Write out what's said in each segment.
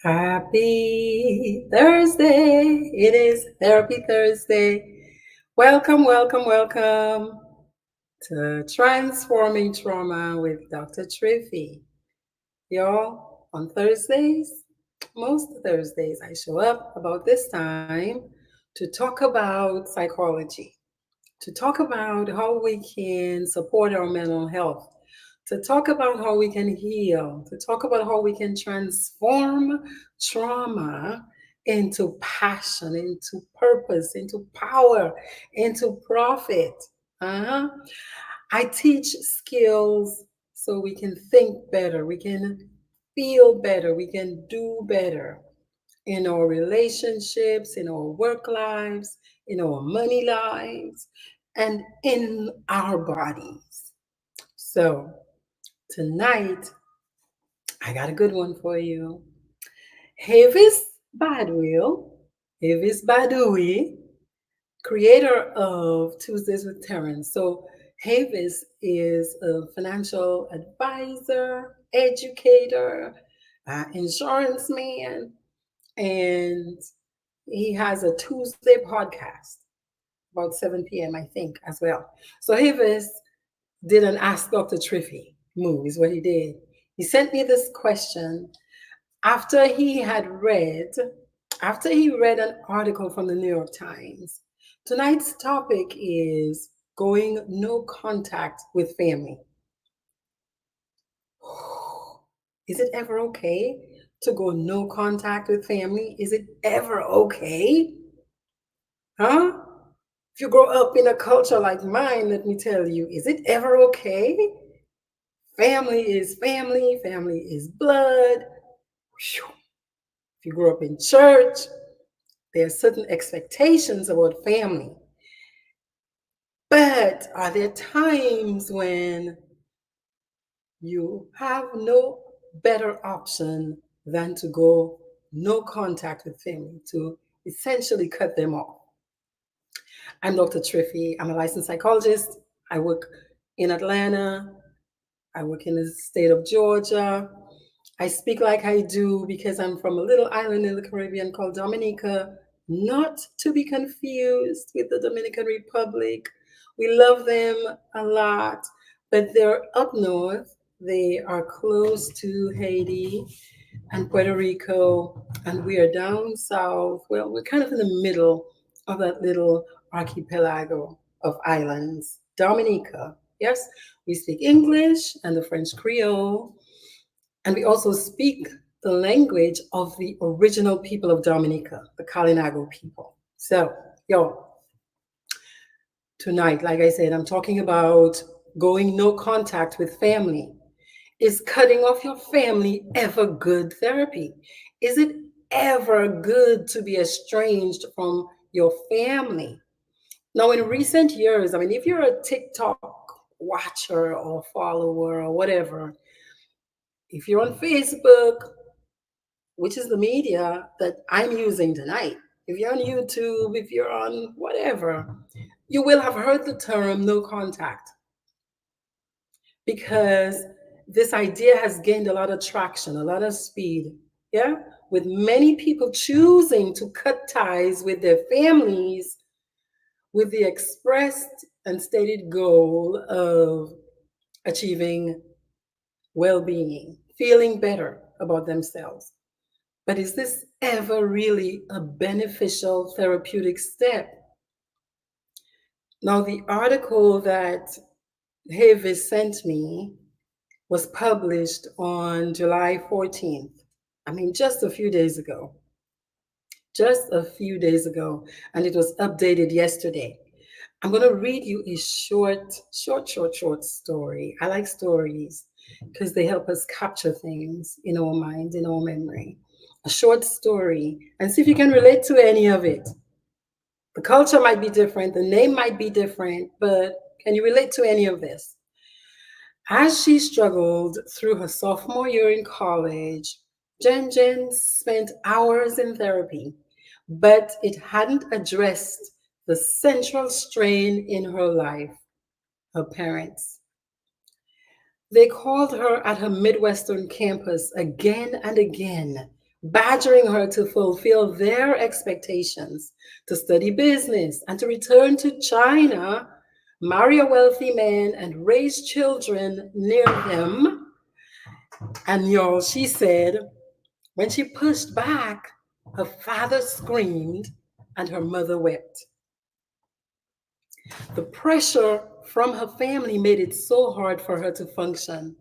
Happy Thursday. It is Therapy Thursday. Welcome to Transforming Trauma with Dr. Triphi. Y'all, on Thursdays, most Thursdays, I show up about this time to talk about psychology, to talk about how we can support our mental health, to talk about how we can heal, to talk about how we can transform trauma into passion, into purpose, into power, into profit. Uh-huh. I teach skills so we can think better, we can feel better, we can do better in our relationships, in our work lives, in our money lives, and in our bodies. So, tonight, I got a good one for you. Havis Bardouille, Havis Bardouille, creator of Tuesdays with Terrance. So, Havis is a financial advisor, educator, insurance man, and he has a Tuesday podcast about 7 p.m., I think, as well. So, Havis did an Ask Dr. Triphi move, is what he did. He sent me this question after he had read, after he read an article from the New York Times. Tonight's topic is going no contact with family. Is it ever okay to go no contact with family? Is it ever okay? Huh? If you grow up in a culture like mine, let me tell you, is it ever okay? Family is family, family is blood. If you grew up in church, there are certain expectations about family. But are there times when you have no better option than to go no contact with family, to essentially cut them off? I'm Dr. Triphi. I'm a licensed psychologist. I work in Atlanta. I work in the state of Georgia. I speak like I do because I'm from a little island in the Caribbean called Dominica, not to be confused with the Dominican Republic. We love them a lot, but they're up north. They are close to Haiti and Puerto Rico, and we are down south. Well, we're kind of in the middle of that little archipelago of islands, Dominica. Yes, we speak English and the French Creole, and we also speak the language of the original people of Dominica, the Kalinago people. So, yo, tonight, like I said, I'm talking about going no contact with family. Is cutting off your family ever good therapy? Is it ever good to be estranged from your family? Now, in recent years, I mean, if you're a TikTok watcher or follower or whatever, if you're on Facebook, which is the media that I'm using tonight, if you're on YouTube, if you're on whatever, you will have heard the term no contact because this idea has gained a lot of traction, a lot of speed. Yeah. With many people choosing to cut ties with their families with the expressed and stated goal of achieving well being, feeling better about themselves. But is this ever really a beneficial therapeutic step? Now, the article that Havis sent me was published on July 14th. I mean, just a few days ago. Just a few days ago. And it was updated yesterday. I'm going to read you a short story. I like stories because they help us capture things in our mind, in our memory. A short story, and see if you can relate to any of it. The culture might be different, the name might be different, but can you relate to any of this? As she struggled through her sophomore year in college, Jen spent hours in therapy, but it hadn't addressed the central strain in her life, her parents. They called her at her Midwestern campus again and again, badgering her to fulfill their expectations, to study business and to return to China, marry a wealthy man, and raise children near them. And y'all, she said, when she pushed back, her father screamed and her mother wept. The pressure from her family made it so hard for her to function.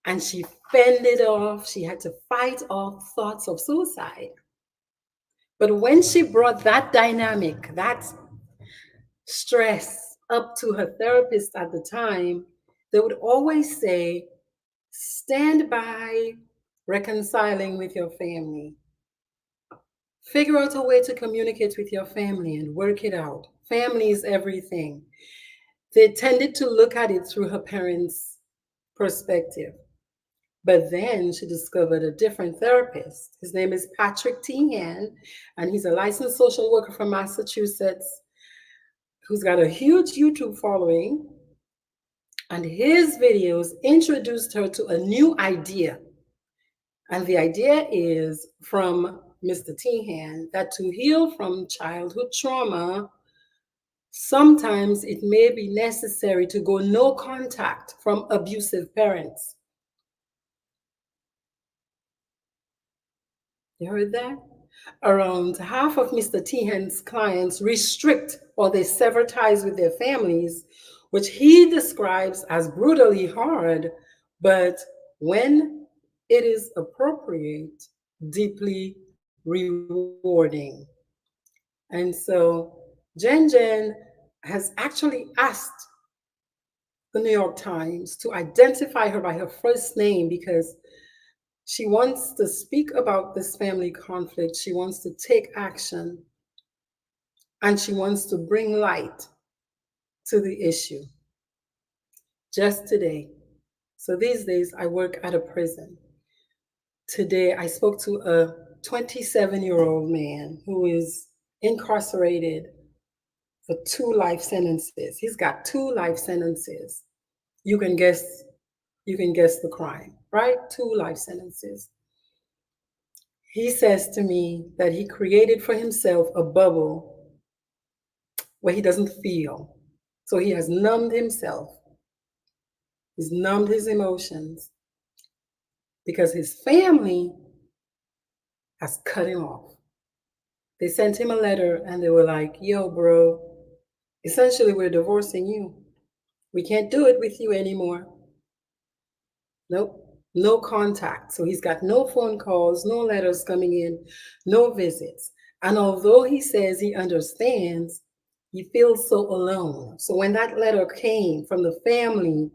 And she fended off, she had to fight off thoughts of suicide. But when she brought that dynamic, that stress up to her therapist at the time, they would always say, stand by reconciling with your family. Figure out a way to communicate with your family and work it out. Family is everything. They tended to look at it through her parents' perspective. But then she discovered a different therapist. His name is Patrick Tehan, and he's a licensed social worker from Massachusetts who's got a huge YouTube following. And his videos introduced her to a new idea. And the idea is from Mr. Tehan that to heal from childhood trauma, sometimes it may be necessary to go no contact from abusive parents. You heard that? Around half of Mr. Tehan's clients restrict or they sever ties with their families, which he describes as brutally hard, but when it is appropriate, deeply rewarding. And so Jen has actually asked the New York Times to identify her by her first name because she wants to speak about this family conflict. She wants to take action and she wants to bring light to the issue. Just today. So these days I work at a prison. Today I spoke to a 27-year-old man who is incarcerated for 2 life sentences. He's got 2 life sentences. You can guess the crime, right? 2 life sentences. He says to me that he created for himself a bubble where he doesn't feel. So he has numbed himself. He's numbed his emotions because his family has cut him off. They sent him a letter and they were like, yo, bro, essentially we're divorcing you. We can't do it with you anymore. Nope. No contact. So he's got no phone calls, no letters coming in, no visits. And although he says he understands, he feels so alone. So when that letter came from the family,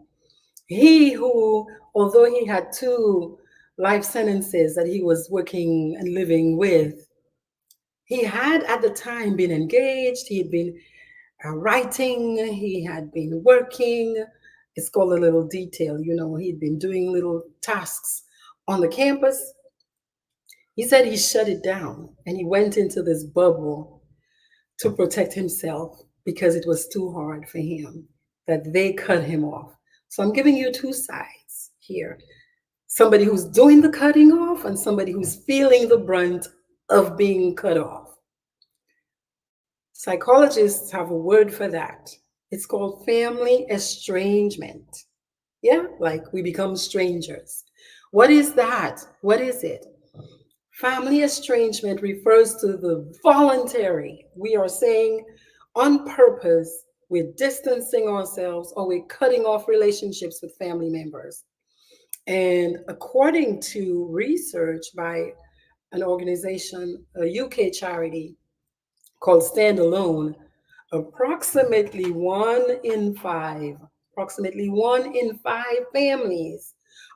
he who, although he had 2 life sentences that he was working and living with, he had at the time been engaged, he had been writing, he had been working. It's called a little detail, he'd been doing little tasks on the campus. He said he shut it down and he went into this bubble to protect himself because it was too hard for him that they cut him off. So I'm giving you 2 sides here. Somebody who's doing the cutting off and somebody who's feeling the brunt of being cut off. Psychologists have a word for that. It's called family estrangement. Yeah, like we become strangers. What is that? What is it? Family estrangement refers to the voluntary. We are saying on purpose, we're distancing ourselves or we're cutting off relationships with family members. And according to research by an organization, a UK charity called Stand Alone, approximately one in five families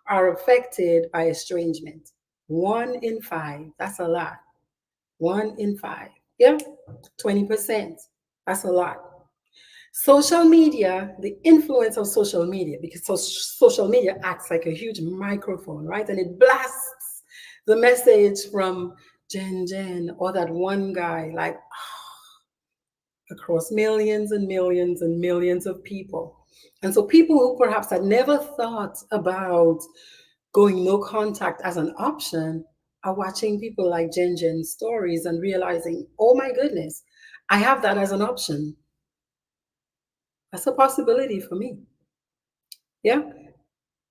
are affected by estrangement. 1 in 5, that's a lot. 1 in 5, yeah, 20%, that's a lot. Social media, the influence of social media, because social media acts like a huge microphone, right? And it blasts the message from Jen, or that one guy, like, across millions and millions and millions of people. And so people who perhaps had never thought about going no contact as an option are watching people like Jen stories and realizing, oh my goodness, I have that as an option. That's a possibility for me. Yeah.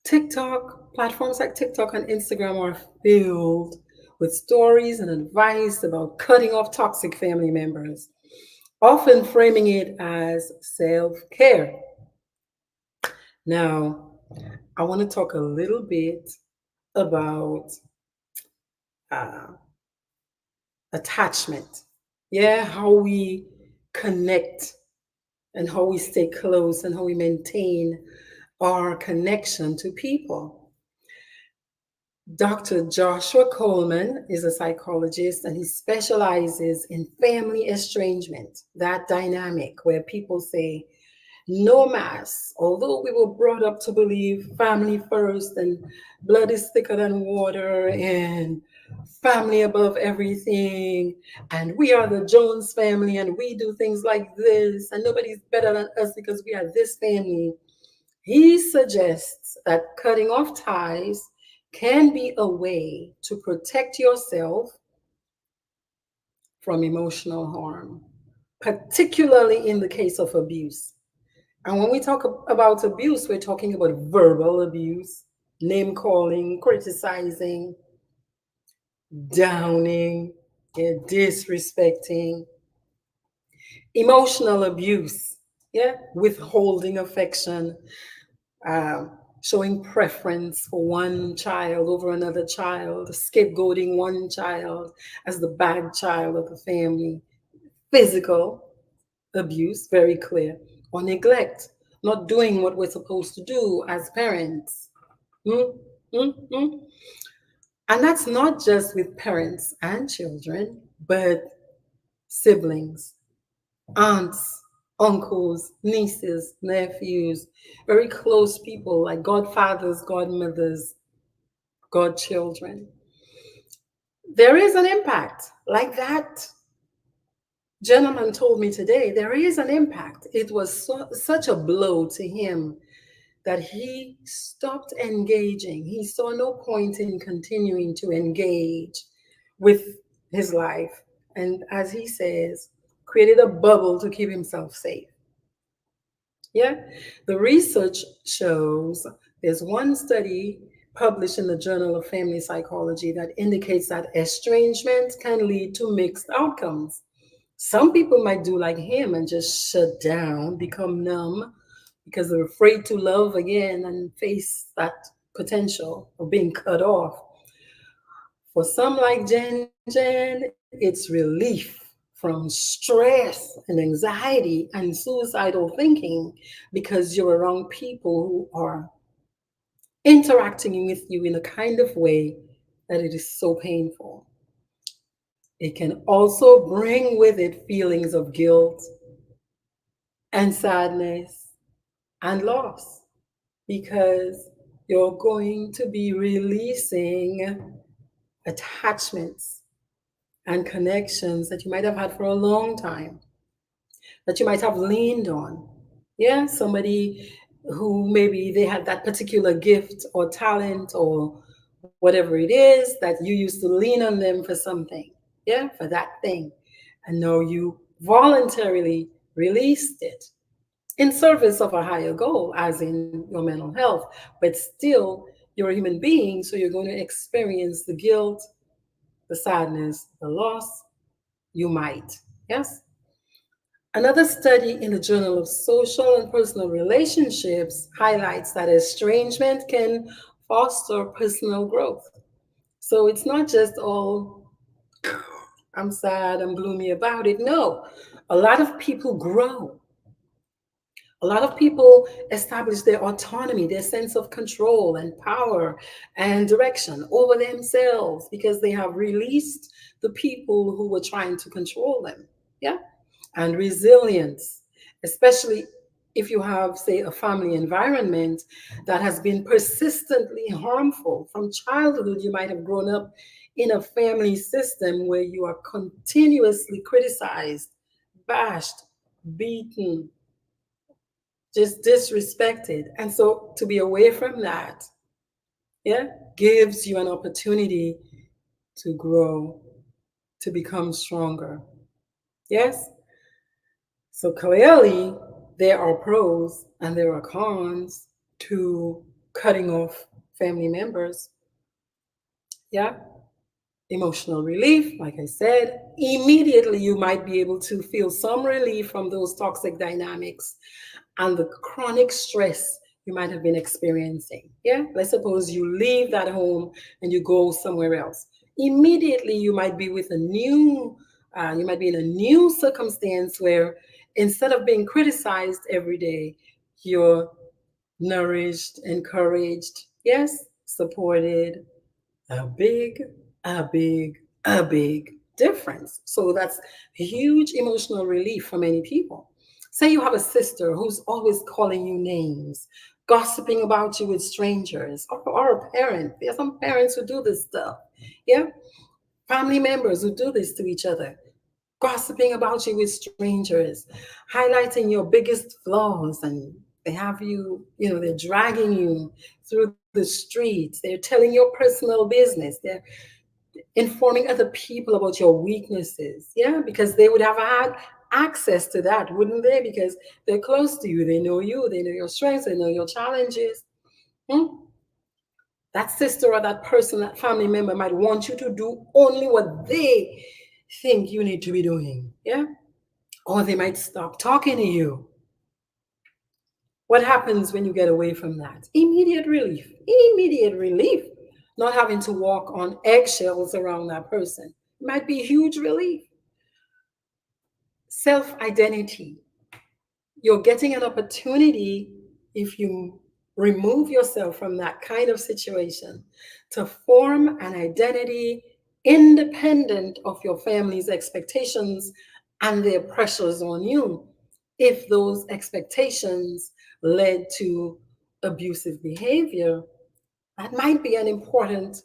TikTok, platforms like TikTok and Instagram are filled with stories and advice about cutting off toxic family members, often framing it as self care. Now, I want to talk a little bit about uh, attachment. Yeah, how we connect and how we stay close and how we maintain our connection to people. Dr. Joshua Coleman is a psychologist and he specializes in family estrangement, that dynamic where people say, no mass, although we were brought up to believe family first and blood is thicker than water and family above everything, and we are the Jones family and we do things like this, and nobody's better than us because we are this family. He suggests that cutting off ties can be a way to protect yourself from emotional harm, particularly in the case of abuse. And when we talk about abuse, we're talking about verbal abuse, name calling, criticizing, downing, yeah, disrespecting, emotional abuse, yeah, withholding affection, um, showing preference for one child over another child, scapegoating one child as the bad child of the family, physical abuse, very clear, or neglect, not doing what we're supposed to do as parents. Mm, mm, mm. And that's not just with parents and children, but siblings, aunts, uncles, nieces, nephews, very close people like godfathers, godmothers, godchildren. There is an impact. Like that gentleman told me today, there is an impact. It was such a blow to him that he stopped engaging. He saw no point in continuing to engage with his life. And as he says, created a bubble to keep himself safe. Yeah. The research shows there's one study published in the Journal of Family Psychology that indicates that estrangement can lead to mixed outcomes. Some people might do like him and just shut down, become numb because they're afraid to love again and face that potential of being cut off. For some like Jen, it's relief from stress and anxiety and suicidal thinking because you're around people who are interacting with you in a kind of way that it is so painful. It can also bring with it feelings of guilt and sadness and loss because you're going to be releasing attachments and connections that you might have had for a long time, that you might have leaned on. Yeah, somebody who maybe they had that particular gift or talent or whatever it is that you used to lean on them for something. Yeah, for that thing. And now you voluntarily released it in service of a higher goal, as in your mental health. But still, you're a human being, so you're going to experience the guilt, the sadness, the loss. You might. Yes? Another study in the Journal of Social and Personal Relationships highlights that estrangement can foster personal growth. So it's not just all, I'm sad, I'm gloomy about it. No, a lot of people grow. A lot of people establish their autonomy, their sense of control and power and direction over themselves because they have released the people who were trying to control them. Yeah. And resilience, especially if you have, say, a family environment that has been persistently harmful from childhood. You might have grown up in a family system where you are continuously criticized, bashed, beaten, just disrespected. And so to be away from that, yeah, gives you an opportunity to grow, to become stronger. Yes? So clearly, there are pros and there are cons to cutting off family members. Yeah? Emotional relief, like I said, immediately you might be able to feel some relief from those toxic dynamics and the chronic stress you might have been experiencing. Yeah, let's suppose you leave that home and you go somewhere else. Immediately you might be with a new, you might be in a new circumstance where instead of being criticized every day, you're nourished, encouraged, yes, supported, a big, a big, a big difference. So that's huge emotional relief for many people. Say you have a sister who's always calling you names, gossiping about you with strangers, or a parent. There are some parents who do this stuff. Yeah. Family members who do this to each other, gossiping about you with strangers, highlighting your biggest flaws, and they have you, they're dragging you through the streets. They're telling your personal business. They're informing other people about your weaknesses. Yeah, because they would have had access to that, wouldn't they? Because they're close to you, they know your strengths, they know your challenges. Hmm? That sister or that person, that family member might want you to do only what they think you need to be doing. Yeah. Or they might stop talking to you. What happens when you get away from that? Immediate relief. Immediate relief. Not having to walk on eggshells around that person. It might be huge relief. Self identity. You're getting an opportunity, if you remove yourself from that kind of situation, to form an identity independent of your family's expectations and their pressures on you, if those expectations led to abusive behavior. That might be an important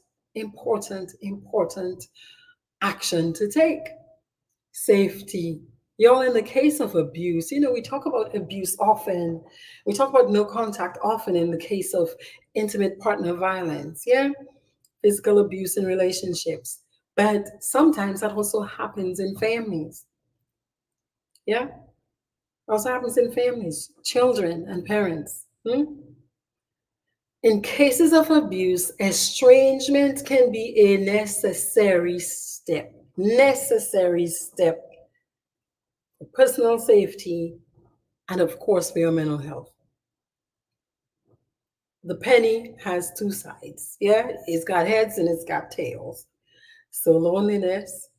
action to take. Safety. Y'all, in the case of abuse, we talk about abuse often. We talk about no contact often in the case of intimate partner violence, yeah? Physical abuse in relationships. But sometimes that also happens in families, yeah? Also happens in families, children and parents. Hmm? In cases of abuse, estrangement can be a necessary step for personal safety and, of course, for your mental health. The penny has two sides. Yeah, it's got heads and it's got tails. So loneliness,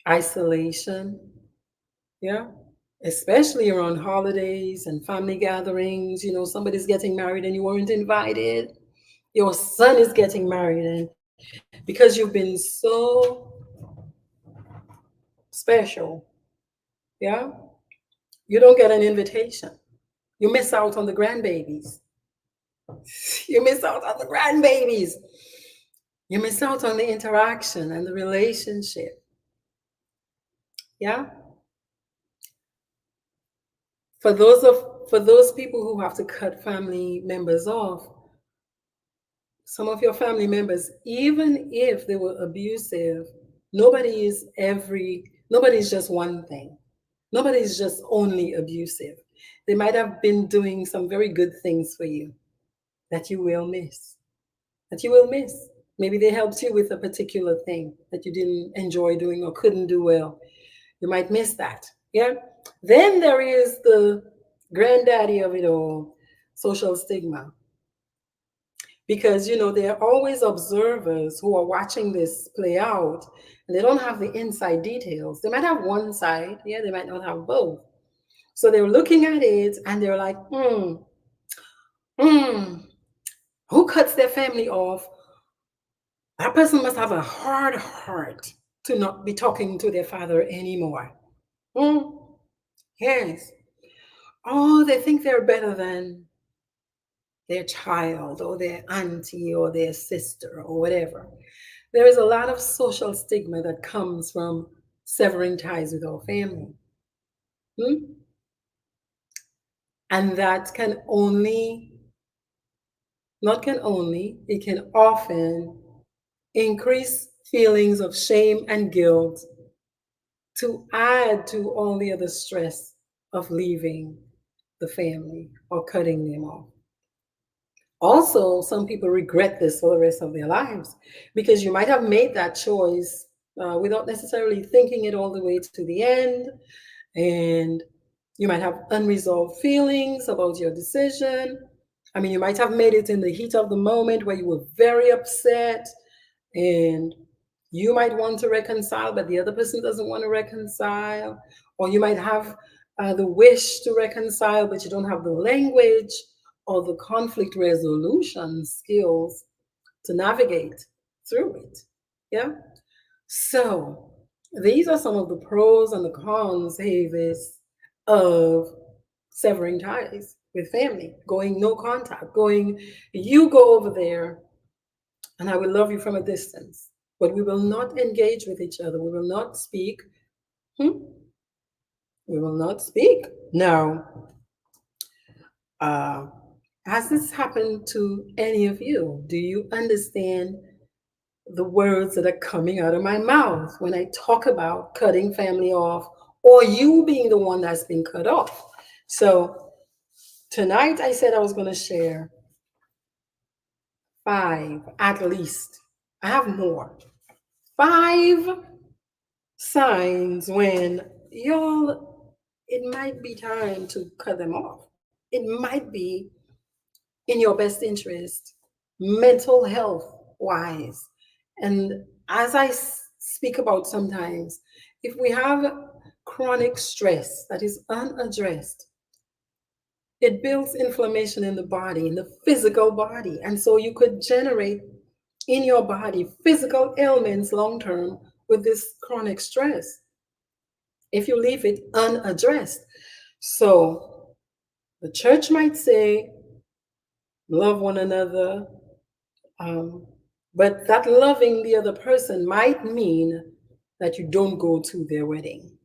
isolation, yeah, especially around holidays and family gatherings. Somebody's getting married and you weren't invited. Your son is getting married, and because you've been so special, yeah, you don't get an invitation. You miss out on the grandbabies. You miss out on the grandbabies. You miss out on the interaction and the relationship. Yeah. For those people who have to cut family members off, some of your family members, even if they were abusive, nobody's just one thing. Nobody's just only abusive. They might have been doing some very good things for you that you will miss. That you will miss. Maybe they helped you with a particular thing that you didn't enjoy doing or couldn't do well. You might miss that. Yeah. Then there is the granddaddy of it all, social stigma. Because, there are always observers who are watching this play out and they don't have the inside details. They might have one side, yeah, they might not have both. So they're looking at it and they're like, hmm, who cuts their family off? That person must have a hard heart to not be talking to their father anymore. Hmm, yes. Oh, they think they're better than their child or their auntie or their sister or whatever. There is a lot of social stigma that comes from severing ties with our family. Hmm? And that can only, not can only, it can often increase feelings of shame and guilt to add to all the other stress of leaving the family or cutting them off. Also, some people regret this for the rest of their lives because you might have made that choice without necessarily thinking it all the way to the end. And you might have unresolved feelings about your decision. I mean, you might have made it in the heat of the moment where you were very upset and you might want to reconcile, but the other person doesn't want to reconcile. Or you might have the wish to reconcile, but you don't have the language or the conflict resolution skills to navigate through it. Yeah. So these are some of the pros and the cons, Havis, of severing ties with family, going no contact, going, you go over there and I will love you from a distance, but we will not engage with each other. We will not speak. Hmm? We will not speak. Now, uh, has this happened to any of you? Do you understand the words that are coming out of my mouth when I talk about cutting family off or you being the one that's been cut off? So tonight I said I was going to share 5 at least. I have more. 5 signs when y'all, it might be time to cut them off. It might be in your best interest, mental health wise. And as I speak about sometimes, if we have chronic stress that is unaddressed, it builds inflammation in the body, in the physical body. And so you could generate in your body physical ailments long term with this chronic stress if you leave it unaddressed. So the church might say, love one another, um, but that loving the other person might mean that you don't go to their wedding.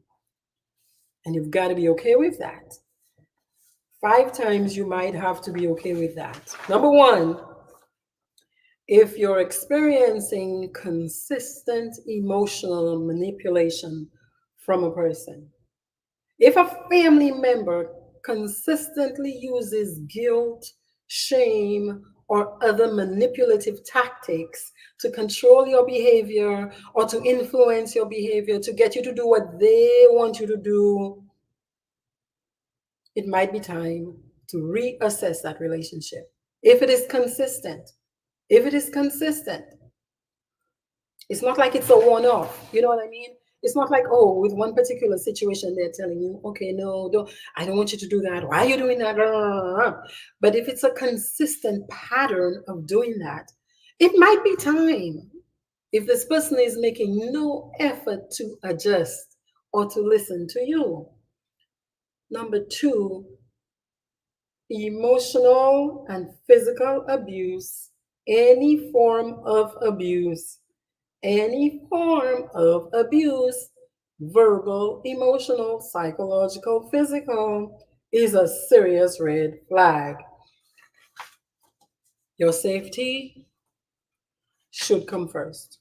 And you've got to be okay with that. 5 times you might have to be okay with that. Number 1, if you're experiencing consistent emotional manipulation from a person, if a family member consistently uses guilt, shame, or other manipulative tactics to control your behavior or to influence your behavior, to get you to do what they want you to do, it might be time to reassess that relationship. If it is consistent, if it is consistent, it's not like it's a one off. You know what I mean? It's not like, oh, with one particular situation, they're telling you, okay, no, don't, I don't want you to do that. Why are you doing that? But if it's a consistent pattern of doing that, it might be time. If this person is making no effort to adjust or to listen to you. Number 2, emotional and physical abuse, any form of abuse, any form of abuse, verbal, emotional, psychological, physical, is a serious red flag. Your safety should come first.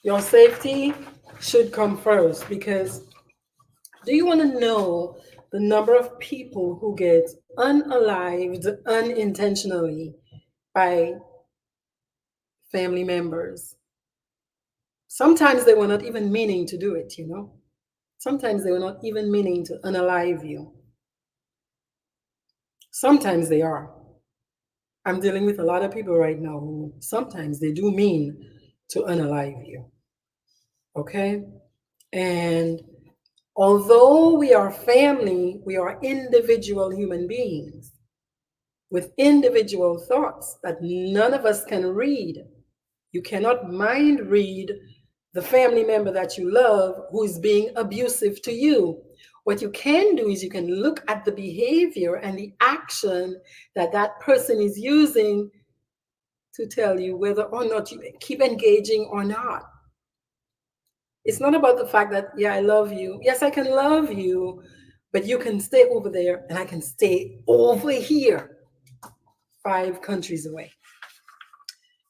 Your safety should come first because do you want to know the number of people who get unalived unintentionally by family members? Sometimes they were not even meaning to do it, you know? Sometimes they were not even meaning to unalive you. Sometimes they are. I'm dealing with a lot of people right now who sometimes they do mean to unalive you. Okay? And although we are family, we are individual human beings with individual thoughts that none of us can read. You cannot mind read the family member that you love who is being abusive to you. What you can do is you can look at the behavior and the action that that person is using to tell you whether or not you keep engaging or not. It's not about the fact that, yeah, I love you. Yes, I can love you, but you can stay over there and I can stay over here, 5 countries away.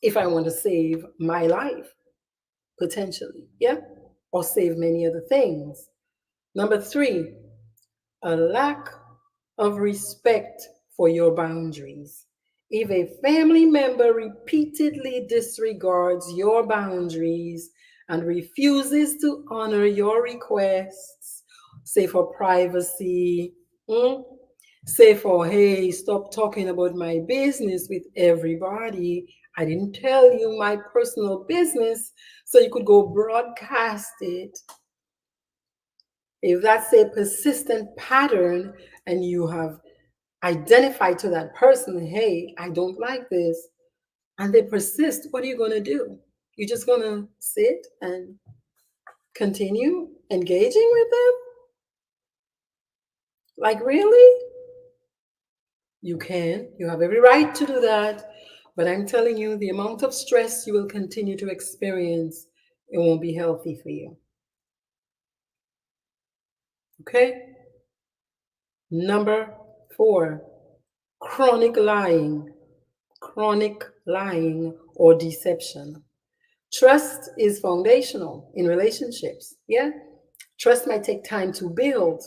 if I want to save my life, potentially, yeah, or save many other things. Number three, a lack of respect for your boundaries. If a family member repeatedly disregards your boundaries and refuses to honor your requests, say for privacy, mm, say for, hey, stop talking about my business with everybody. I didn't tell you my personal business so you could go broadcast it. If that's a persistent pattern and you have identified to that person, hey, I don't like this, and they persist, what are you going to do? You're just going to sit and continue engaging with them? Like, really? You can. You have every right to do that. But I'm telling you, the amount of stress you will continue to experience, it won't be healthy for you. Okay? Number 4, chronic lying. Chronic lying or deception. Trust is foundational in relationships. Yeah. Trust might take time to build.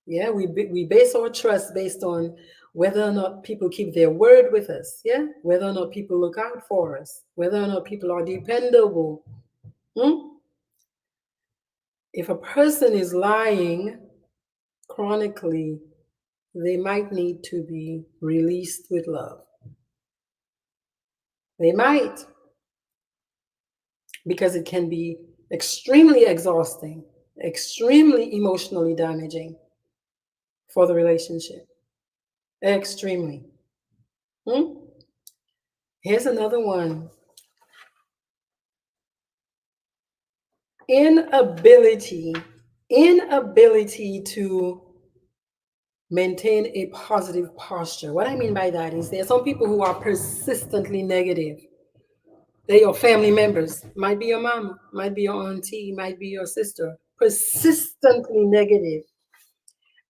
Yeah. We base our trust based on whether or not people keep their word with us. Yeah. Whether or not people look out for us, whether or not people are dependable. Hmm? If a person is lying chronically, they might need to be released with love. They might, because it can be extremely exhausting, extremely emotionally damaging for the relationship. Extremely. Hmm? Here's another one. Inability, inability to maintain a positive posture. What I mean by that is there are some people who are persistently negative. They're your family members. Might be your mama, might be your auntie, might be your sister. Persistently negative.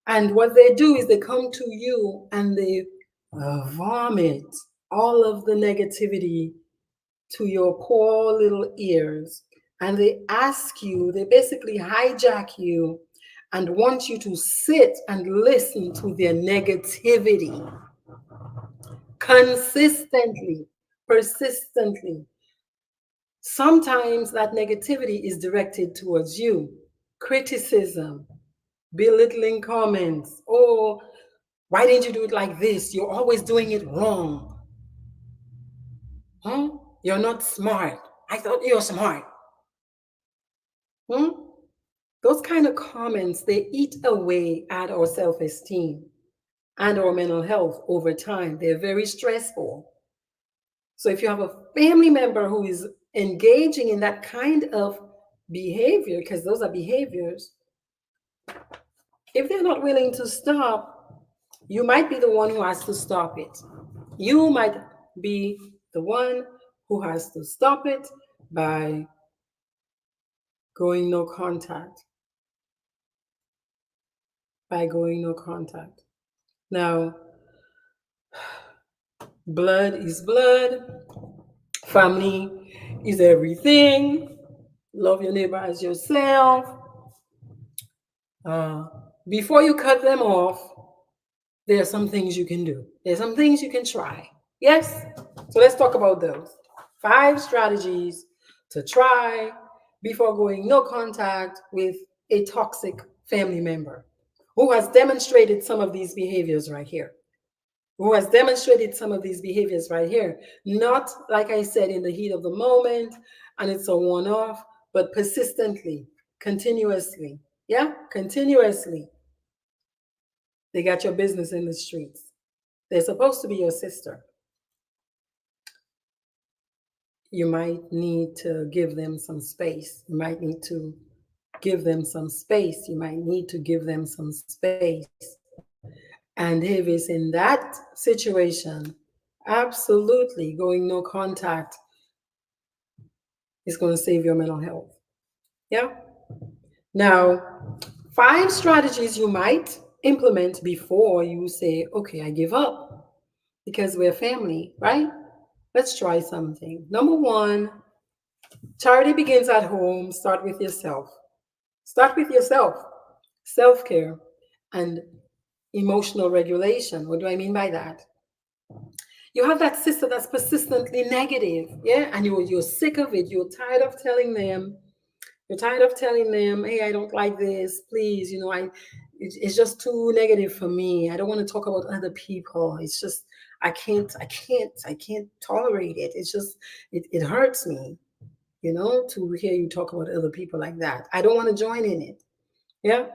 And what they do is they come to you and they vomit all of the negativity to your poor little ears. And they ask you, they basically hijack you and want you to sit and listen to their negativity consistently, persistently. Sometimes that negativity is directed towards you, criticism, belittling comments. Oh, why didn't you do it like this? You're always doing it wrong. Huh? You're not smart. I thought you're smart. Hmm? Those kind of comments, they eat away at our self-esteem and our mental health over time. They're very stressful. So if you have a family member who is engaging in that kind of behavior, because those are behaviors, if they're not willing to stop, you might be the one who has to stop it. You might be the one who has to stop it by going no contact. By going no contact. Now, blood is blood, family is everything. Love your neighbor as yourself. Uh, Before you cut them off, there are some things you can do. There's some things you can try. Yes? So let's talk about those. 5 strategies to try before going no contact with a toxic family member who has demonstrated some of these behaviors right here. Who has demonstrated some of these behaviors right here. Not, like I said, in the heat of the moment and it's a one off, but persistently, continuously. Yeah, continuously. They got your business in the streets. They're supposed to be your sister. You might need to give them some space. You might need to give them some space. You might need to give them some space. And if it's in that situation, absolutely going no contact is going to save your mental health. Yeah. Now, 5 strategies you might implement before you say, okay, I give up, because we're family, right? Let's try something. Number one, charity begins at home. Start with yourself. Start with yourself. Self care and emotional regulation. What do I mean by that? You have that sister that's persistently negative, yeah, and you're sick of it. You're tired of telling them. You're tired of telling them, "Hey, I don't like this. Please, it's just too negative for me. I don't want to talk about other people. It's just I can't tolerate it. It's just it hurts me, to hear you talk about other people like that. I don't want to join in it." Yeah.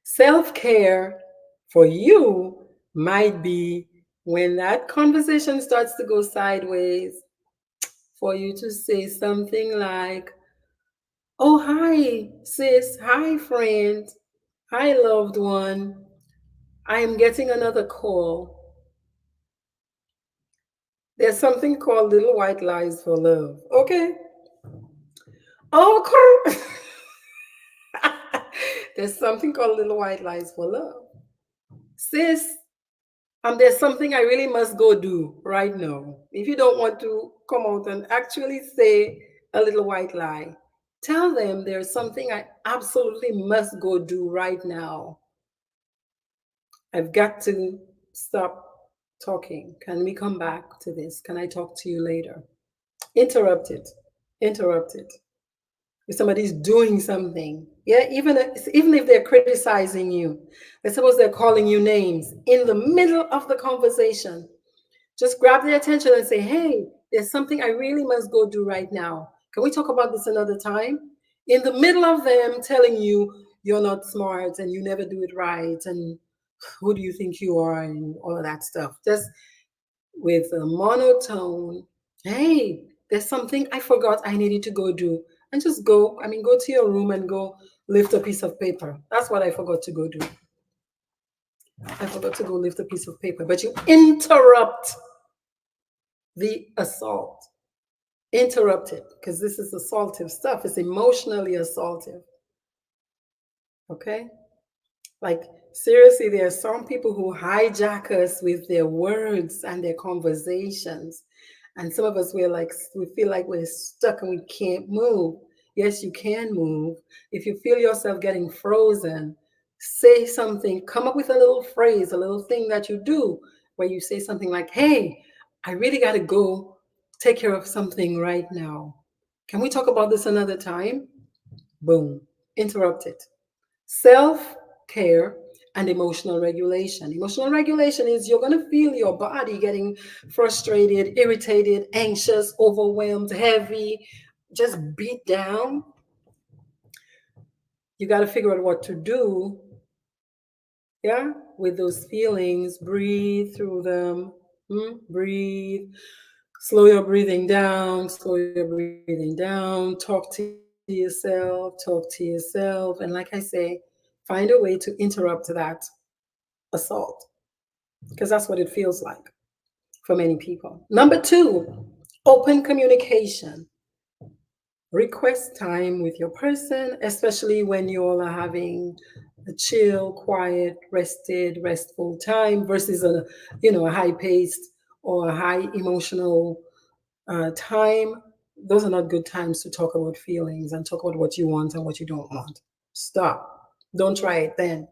Self care for you might be when that conversation starts to go sideways, for you to say something like, "Oh, hi, sis. Hi, friend. Hi, loved one. I am getting another call. There's something called Little White Lies for Love." Okay. Oh, there's something called Little White Lies for Love. Sis, there's something I really must go do right now. If you don't want to come out and actually say a little white lie, tell them there's something I absolutely must go do right now. I've got to stop talking. Can we come back to this? Can I talk to you later? Interrupt it. Interrupt it. If somebody's doing something, yeah, even if they're criticizing you, let's suppose they're calling you names in the middle of the conversation, just grab their attention and say, "Hey, there's something I really must go do right now. Can we talk about this another time?" In the middle of them telling you you're not smart and you never do it right and who do you think you are and all of that stuff. Just with a monotone, "Hey, there's something I forgot I needed to go do." And just go, go to your room and go lift a piece of paper. That's what I forgot to go do. I forgot to go lift a piece of paper. But you interrupt the assault. Interrupt it because this is assaultive stuff. It's emotionally assaultive. Okay? Like, seriously, there are some people who hijack us with their words and their conversations. And some of us, we feel like we're stuck and we can't move. Yes, you can move. If you feel yourself getting frozen, say something, come up with a little phrase, a little thing that you do where you say something like, "Hey, I really got to go take care of something right now. Can we talk about this another time?" Boom, interrupt it. Self care and emotional regulation. Emotional regulation is you're going to feel your body getting frustrated, irritated, anxious, overwhelmed, heavy, just beat down. You got to figure out what to do, yeah, with those feelings. Breathe through them. Breathe. Slow your breathing down. Slow your breathing down. Talk to yourself. Talk to yourself. And like I say, find a way to interrupt that assault because that's what it feels like for many people. Number two, open communication. Request time with your person, especially when you all are having a chill, quiet, restful time versus a high paced or a high emotional time. Those are not good times to talk about feelings and talk about what you want and what you don't want. Stop. Don't try it then.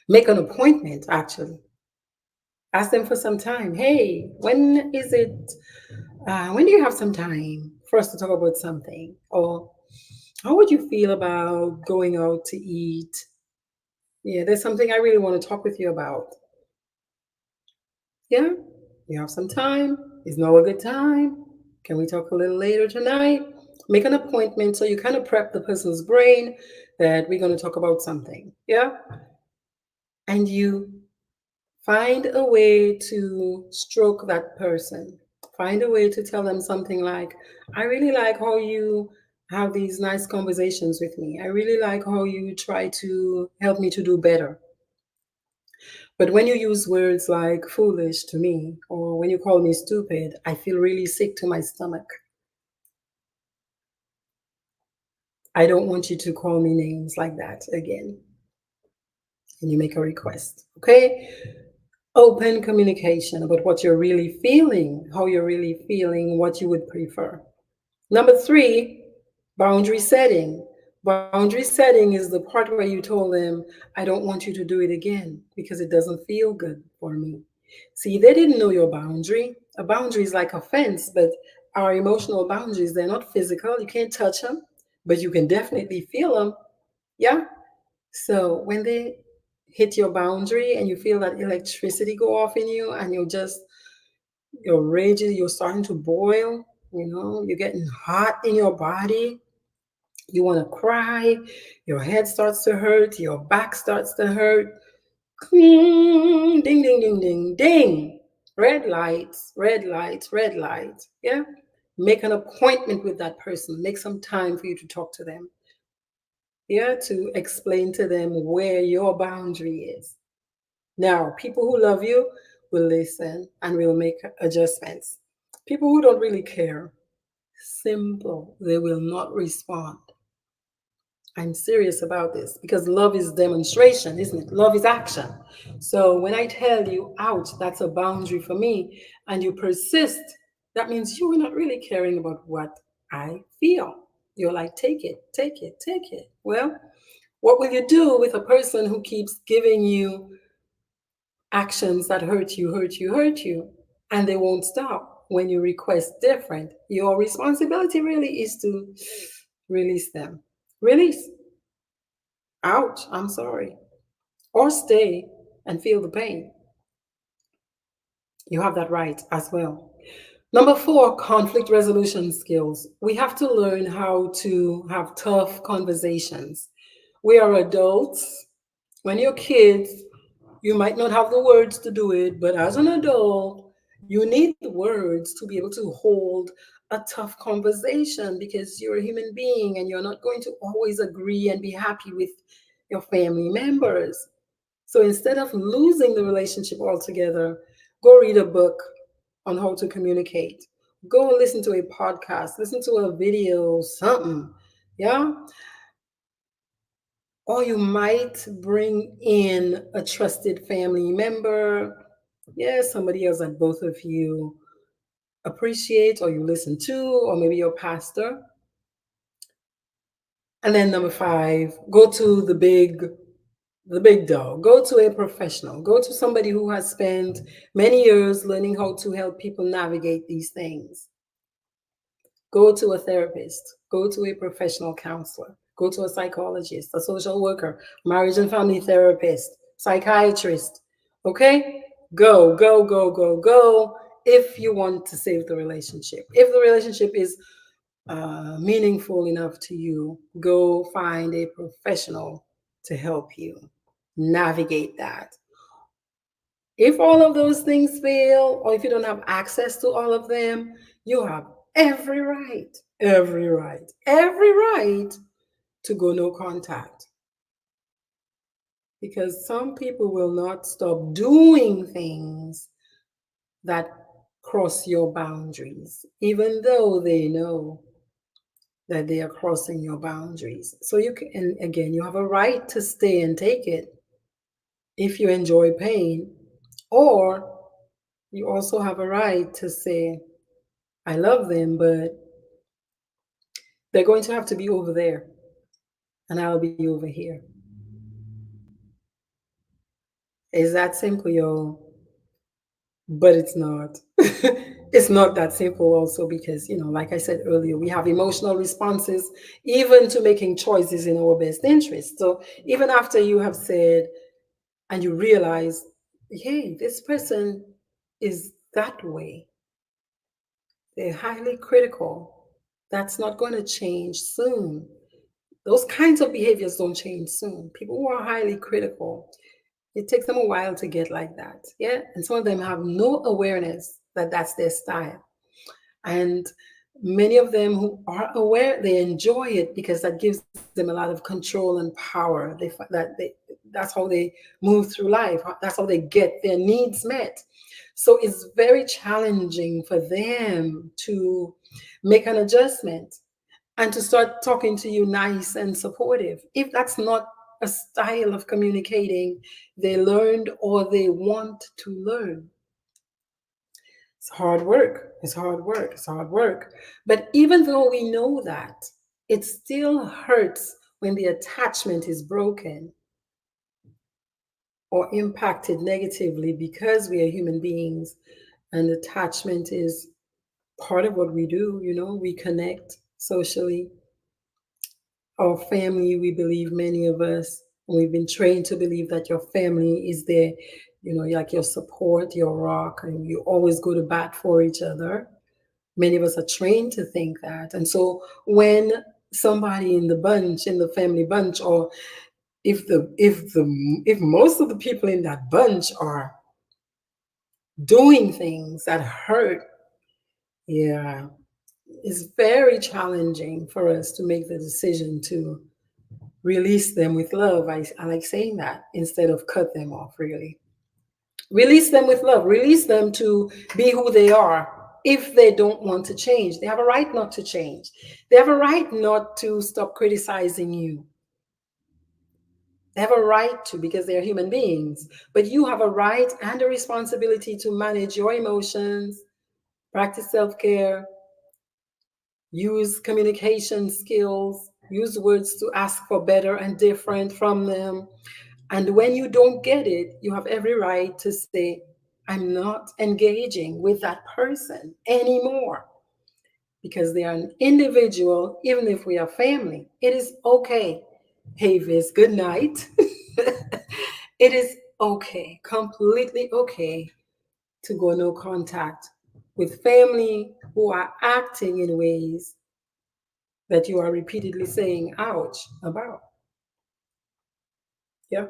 Make an appointment, actually. Ask them for some time. "Hey, when do you have some time for us to talk about something? Or how would you feel about going out to eat? Yeah, there's something I really want to talk with you about. Yeah, you have some time? Is now a good time? Can we talk a little later tonight?" Make an appointment so you kind of prep the person's brain that we're going to talk about something. Yeah, and you find a way to stroke that person. Find a way to tell them something like, "I really like how you have these nice conversations with me. I really like how you try to help me to do better. But when you use words like foolish to me, or when you call me stupid, I feel really sick to my stomach. I don't want you to call me names like that again." And you make a request. Okay? Open communication about what you're really feeling, how you're really feeling, what you would prefer. Number three, boundary setting. Boundary setting is the part where you told them, I don't want you to do it again because it doesn't feel good for me. See, they didn't know your boundary. A boundary is like a fence, but our emotional boundaries, they're not physical. You can't touch them, but you can definitely feel them. Yeah. So when they hit your boundary and you feel that electricity go off in you and you're raging, you're starting to boil, you're getting hot in your body, you want to cry, your head starts to hurt, your back starts to hurt. Ding, ding, ding, ding, ding. Red lights, red lights, red lights. Yeah. Make an appointment with that person. Make some time for you to talk to them. Yeah. To explain to them where your boundary is. Now, people who love you will listen and will make adjustments. People who don't really care, simple, they will not respond. I'm serious about this because love is demonstration, isn't it? Love is action. So when I tell you, ouch, that's a boundary for me, and you persist, that means you are not really caring about what I feel. You're like, take it, take it, take it. Well, what will you do with a person who keeps giving you actions that hurt you, hurt you, hurt you, and they won't stop when you request different? Your responsibility really is to release them. Release. Ouch, I'm sorry. Or stay and feel the pain. You have that right as well. Number four, conflict resolution skills. We have to learn how to have tough conversations. We are adults. When you're kids, you might not have the words to do it, but as an adult, you need the words to be able to hold a tough conversation because you're a human being and you're not going to always agree and be happy with your family members. So instead of losing the relationship altogether, go read a book on how to communicate. Go listen to a podcast, listen to a video, something. Yeah. Or you might bring in a trusted family member. Yeah, somebody else that both of you appreciate or you listen to, or maybe your pastor. And then number five, go to the big dog. Go to a professional. Go to somebody who has spent many years learning how to help people navigate these things. Go to a therapist. Go to a professional counselor. Go to a psychologist, a social worker, marriage and family therapist, psychiatrist. Okay? Go, go, go, go, go. If you want to save the relationship. If the relationship is meaningful enough to you, go find a professional to help you navigate that. If all of those things fail, or if you don't have access to all of them, you have every right to go no contact. Because some people will not stop doing things that cross your boundaries, even though they know that they are crossing your boundaries. So you can, and again, you have a right to stay and take it if you enjoy pain, or you also have a right to say, I love them, but they're going to have to be over there and I'll be over here. It's that simple, y'all. But it's not. It's not that simple, also, because, like I said earlier, we have emotional responses even to making choices in our best interest. So even after you have said and you realize, hey, this person is that way, they're highly critical. That's not going to change soon. Those kinds of behaviors don't change soon. People who are highly critical, it takes them a while to get like that. Yeah. And some of them have no awareness that that's their style. And many of them who are aware, they enjoy it because that gives them a lot of control and power. That's how they move through life. That's how they get their needs met. So it's very challenging for them to make an adjustment and to start talking to you nice and supportive. If that's not a style of communicating they learned or they want to learn. It's hard work. It's hard work. It's hard work. But even though we know that, it still hurts when the attachment is broken or impacted negatively because we are human beings and attachment is part of what we do. We connect socially. Our family, we believe, many of us, we've been trained to believe that your family is there, like your support, your rock, and you always go to bat for each other. Many of us are trained to think that. And so when somebody in the bunch, in the family bunch, or if most of the people in that bunch are doing things that hurt, yeah, it's very challenging for us to make the decision to release them with love. I like saying that instead of cut them off, really. Release them with love. Release them to be who they are. If they don't want to change, they have a right not to change. They have a right not to stop criticizing you. They have a right to, because they're human beings. But you have a right and a responsibility to manage your emotions, practice self care, use communication skills, use words to ask for better and different from them. And when you don't get it, you have every right to say, I'm not engaging with that person anymore because they are an individual, even if we are family. It is okay. Havis, good night. It is okay, completely okay to go no contact with family who are acting in ways that you are repeatedly saying ouch about. Yeah.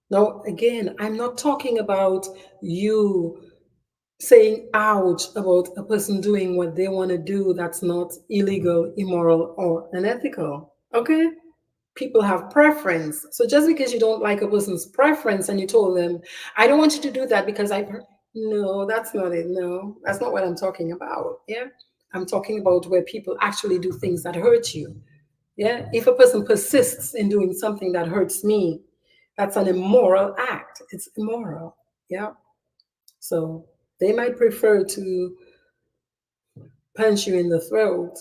Now, again, I'm not talking about you saying ouch about a person doing what they want to do that's not illegal, immoral, or unethical. Okay? People have preference. So just because you don't like a person's preference and you told them, I don't want you to do that because no, that's not it. No, that's not what I'm talking about. Yeah. I'm talking about where people actually do things that hurt you. Yeah. If a person persists in doing something that hurts me, that's an immoral act. It's immoral. Yeah. So they might prefer to punch you in the throat.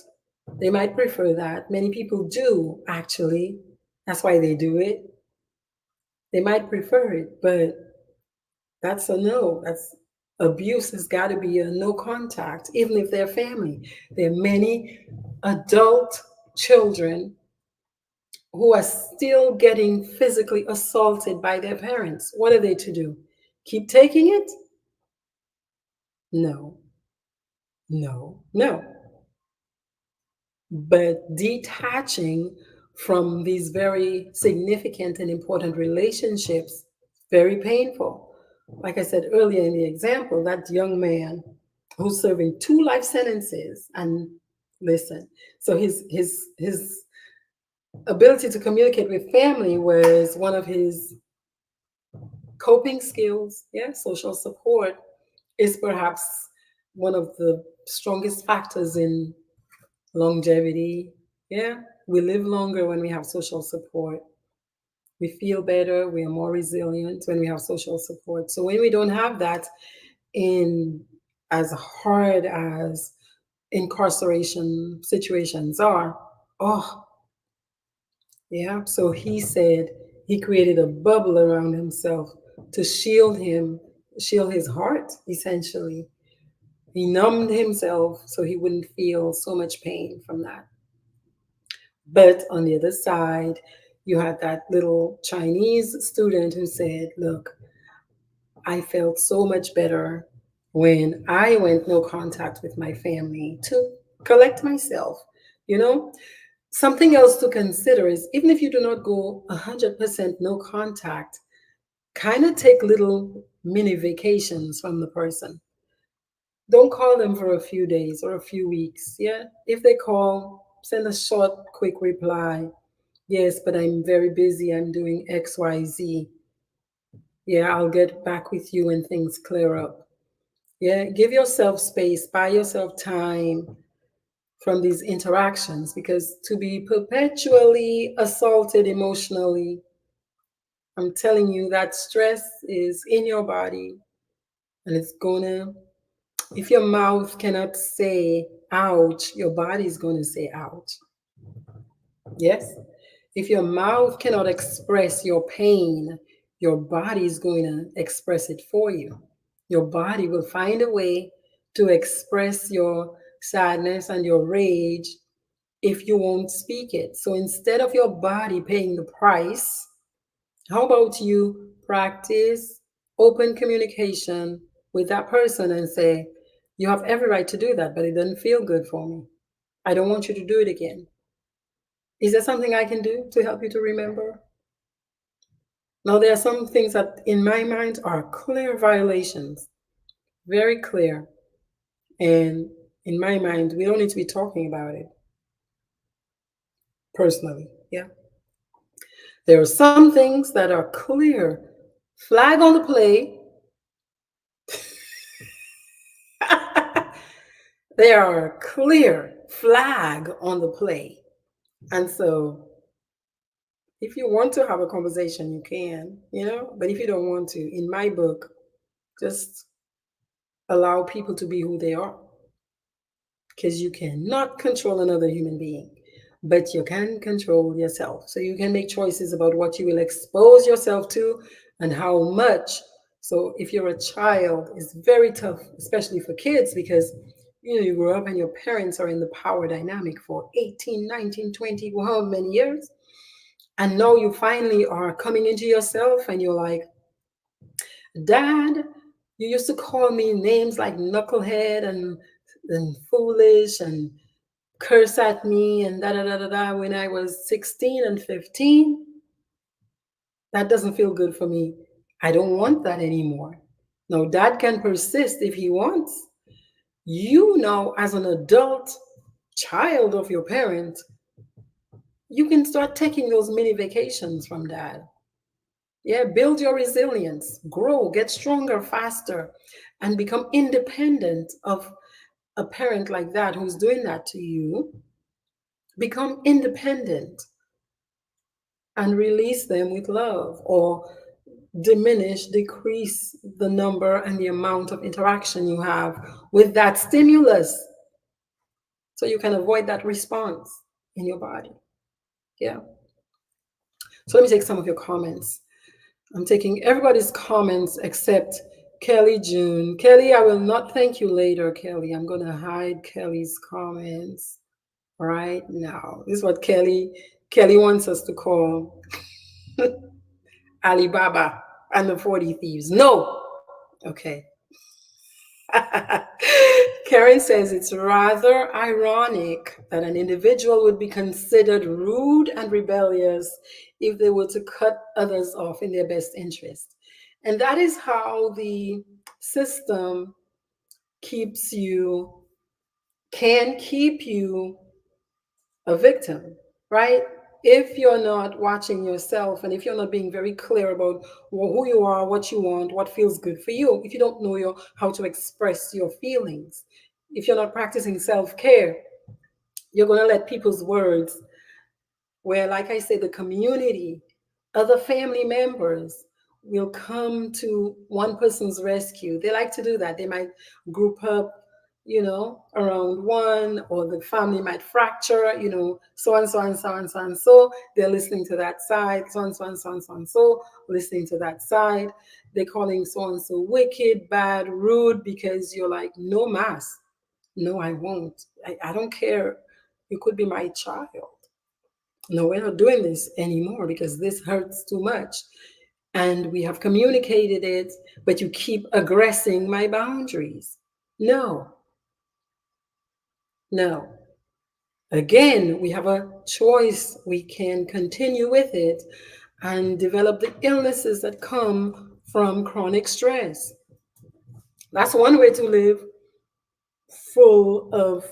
They might prefer that. Many people do, actually. That's why they do it. They might prefer it, but that's a no. That's abuse has got to be a no contact, even if they're family. There are many adult children who are still getting physically assaulted by their parents. What are they to do? Keep taking it? No, no, no. But detaching from these very significant and important relationships, very painful. Like I said earlier in the example, that young man who's serving 2 life sentences, and listen, so his ability to communicate with family was one of his coping skills. Yeah, social support is perhaps one of the strongest factors in longevity. Yeah, we live longer when we have social support. We feel better. We are more resilient when we have social support. So when we don't have that, in as hard as incarceration situations are, oh, yeah. So he said he created a bubble around himself to shield his heart, essentially. He numbed himself so he wouldn't feel so much pain from that. But on the other side, you had that little Chinese student who said, look, I felt so much better when I went no contact with my family to collect myself. You know, something else to consider is even if you do not go 100% no contact, kind of take little mini vacations from the person. Don't call them for a few days or a few weeks. Yeah. If they call, send a short, quick reply. Yes, but I'm very busy. I'm doing XYZ. Yeah, I'll get back with you when things clear up. Yeah, give yourself space, buy yourself time from these interactions, because to be perpetually assaulted emotionally, I'm telling you that stress is in your body, and it's gonna, if your mouth cannot say ouch, your body's gonna say ouch. Yes? If your mouth cannot express your pain, your body is going to express it for you. Your body will find a way to express your sadness and your rage if you won't speak it. So instead of your body paying the price, how about you practice open communication with that person and say, you have every right to do that, but it doesn't feel good for me. I don't want you to do it again. Is there something I can do to help you to remember? Now, there are some things that in my mind are clear violations, very clear. And in my mind, we don't need to be talking about it personally. Yeah. There are some things that are clear. Flag on the play. There are clear flag on the play. And so if you want to have a conversation, you can, but if you don't want to, in my book, just allow people to be who they are, because you cannot control another human being, but you can control yourself. So you can make choices about what you will expose yourself to and how much. So if you're a child, it's very tough, especially for kids, because you grow up and your parents are in the power dynamic for 18, 19, 20, how many years. And now you finally are coming into yourself and you're like, Dad, you used to call me names like knucklehead and foolish and curse at me and da da da da da when I was 16 and 15. That doesn't feel good for me. I don't want that anymore. Now, Dad can persist if he wants. You know, as an adult child of your parent, you can start taking those mini vacations from Dad. Yeah, build your resilience, grow, get stronger faster, and become independent of a parent like that who's doing that to you. Become independent and release them with love, or decrease the number and the amount of interaction you have with that stimulus so you can avoid that response in your body. Yeah. So let me take some of your comments. I'm taking everybody's comments except Kelly June. Kelly, I will not thank you later, Kelly. I'm going to hide Kelly's comments right now. This is what Kelly wants us to call Alibaba and the 40 Thieves. No. Okay. Karen says it's rather ironic that an individual would be considered rude and rebellious if they were to cut others off in their best interest. And that is how the system can keep you a victim, right? If you're not watching yourself and if you're not being very clear about who you are, what you want, what feels good for you, if you don't know how to express your feelings, if you're not practicing self-care, you're going to let people's words, where, like I say, the community, other family members will come to one person's rescue. They like to do that. They might group up, around one, or the family might fracture, so and so and so and so and so. They're listening to that side, so and so and so and so and so, listening to that side. They're calling so and so wicked, bad, rude, because you're like, no mass. No, I won't. I don't care. You could be my child. No, we're not doing this anymore because this hurts too much. And we have communicated it, but you keep aggressing my boundaries. No, no. Again, we have a choice. We can continue with it and develop the illnesses that come from chronic stress. That's one way to live full of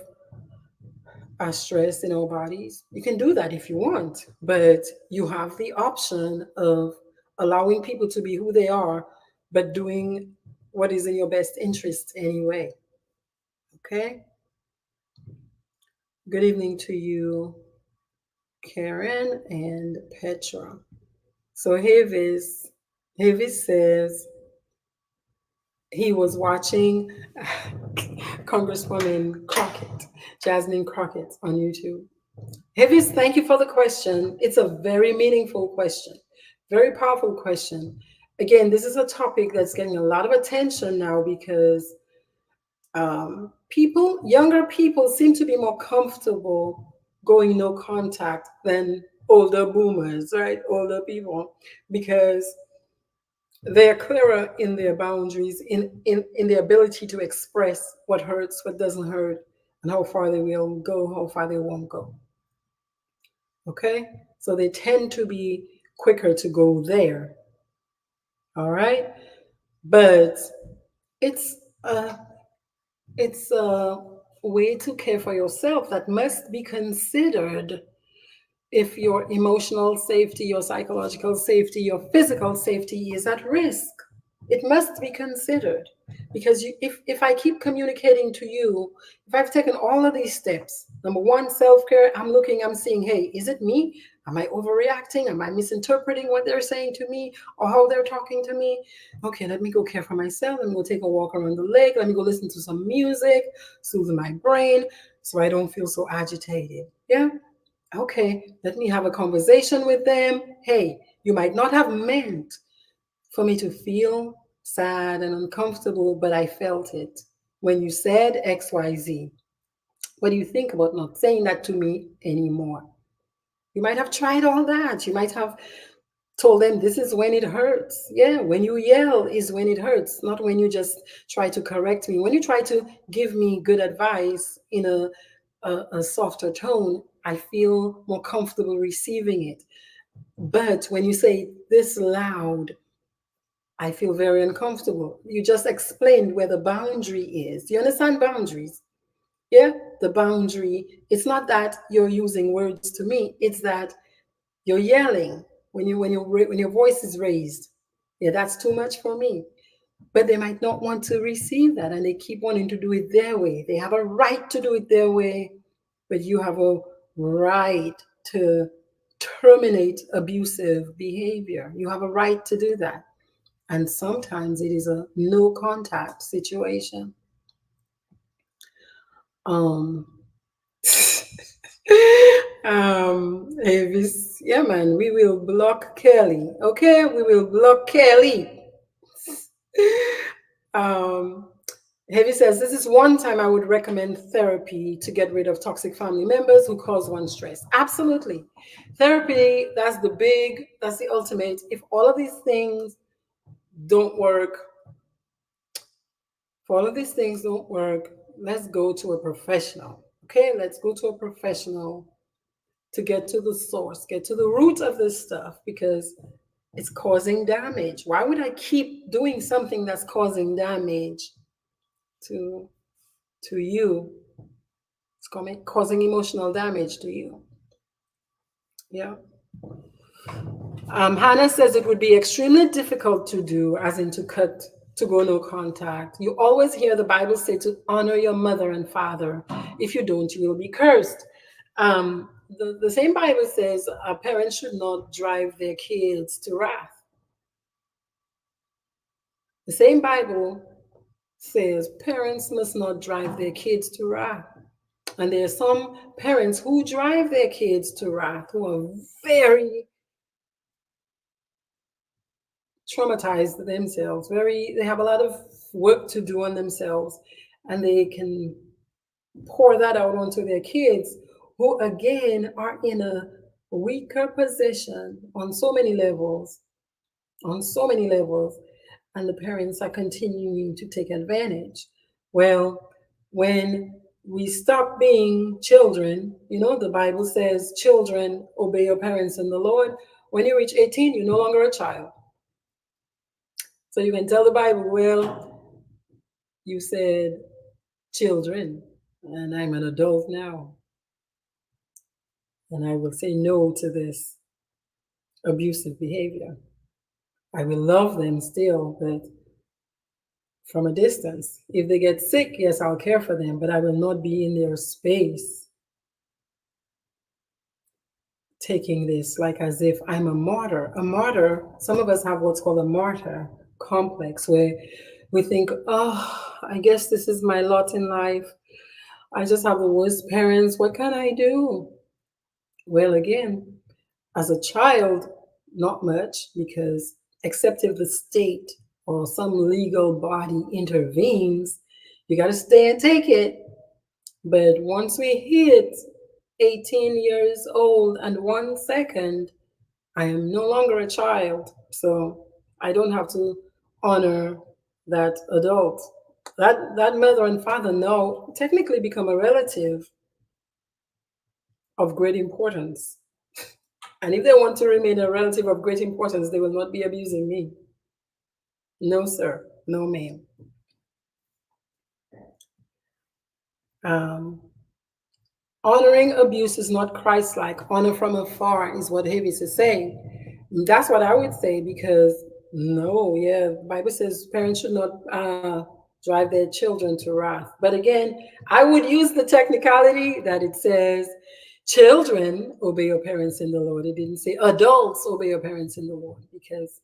stress in our bodies. You can do that if you want, but you have the option of allowing people to be who they are, but doing what is in your best interest anyway. Okay? Good evening to you, Karen and Petra. So Havis says he was watching Congresswoman Crockett, Jasmine Crockett, on YouTube. Havis, thank you for the question. It's a very meaningful question, very powerful question. Again, this is a topic that's getting a lot of attention now because younger people, seem to be more comfortable going no contact than older boomers, right? Older people, because they're clearer in their boundaries, in their ability to express what hurts, what doesn't hurt, and how far they will go, how far they won't go. Okay? So they tend to be quicker to go there. All right? But it's a it's a way to care for yourself that must be considered if your emotional safety, your psychological safety, your physical safety is at risk. It must be considered because if I keep communicating to you, if I've taken all of these steps, number one, self care, I'm seeing, hey, is it me? Am I overreacting? Am I misinterpreting what they're saying to me or how they're talking to me? Okay, let me go care for myself. Let me go take a walk around the lake. Let me go listen to some music, soothe my brain so I don't feel so agitated. Yeah, okay, let me have a conversation with them. Hey, you might not have meant for me to feel sad and uncomfortable, but I felt it when you said XYZ. What do you think about not saying that to me anymore? You might have tried all that. You might have told them this is when it hurts. Yeah, when you yell is when it hurts, not when you just try to correct me. When you try to give me good advice in a softer tone, I feel more comfortable receiving it. But when you say this loud, I feel very uncomfortable. You just explained where the boundary is. Do you understand boundaries? Yeah, the boundary. It's not that you're using words to me. It's that you're yelling when your voice is raised. Yeah, that's too much for me. But they might not want to receive that, and they keep wanting to do it their way. They have a right to do it their way, but you have a right to terminate abusive behavior. You have a right to do that. And sometimes it is a no contact situation. Um, Avis, yeah, man, we will block Kelly. Okay, we will block Kelly. Um, Heavy says, this is one time I would recommend therapy to get rid of toxic family members who cause one stress. Absolutely. Therapy, that's the ultimate. If all of these things don't work, if all of these things don't work, let's go to a professional. Okay, let's go to a professional to get to the source, get to the root of this stuff because it's causing damage. Why would I keep doing something that's causing damage to you? It's causing emotional damage to you. Yeah. Hannah says it would be extremely difficult to do, as in to go no contact. You always hear the Bible say to honor your mother and father. If you don't, you will be cursed. The same Bible says parents should not drive their kids to wrath. The same Bible says parents must not drive their kids to wrath. And there are some parents who drive their kids to wrath who are very traumatized themselves. They have a lot of work to do on themselves, and they can pour that out onto their kids, who again are in a weaker position on so many levels, on so many levels, and the parents are continuing to take advantage. Well, when we stop being children, the Bible says, children, obey your parents in the Lord. When you reach 18, you're no longer a child. So you can tell the Bible, well, you said children, and I'm an adult now. And I will say no to this abusive behavior. I will love them still, but from a distance. If they get sick, yes, I'll care for them, but I will not be in their space taking this like as if I'm a martyr. A martyr, some of us have what's called a martyr complex, where we think, oh, I guess this is my lot in life. I just have the worst parents. What can I do? Well, again, as a child, not much, because except if the state or some legal body intervenes, you got to stay and take it. But once we hit 18 years old and 1 second, I am no longer a child. So I don't have to honor that adult. That mother and father now technically become a relative of great importance. And if they want to remain a relative of great importance, they will not be abusing me. No, sir. No, ma'am. Um, Honoring abuse is not Christ-like. Honor from afar is what Havis is saying. That's what I would say, because no, yeah, the Bible says parents should not drive their children to wrath. But again, I would use the technicality that it says, children obey your parents in the Lord. It didn't say adults obey your parents in the Lord, because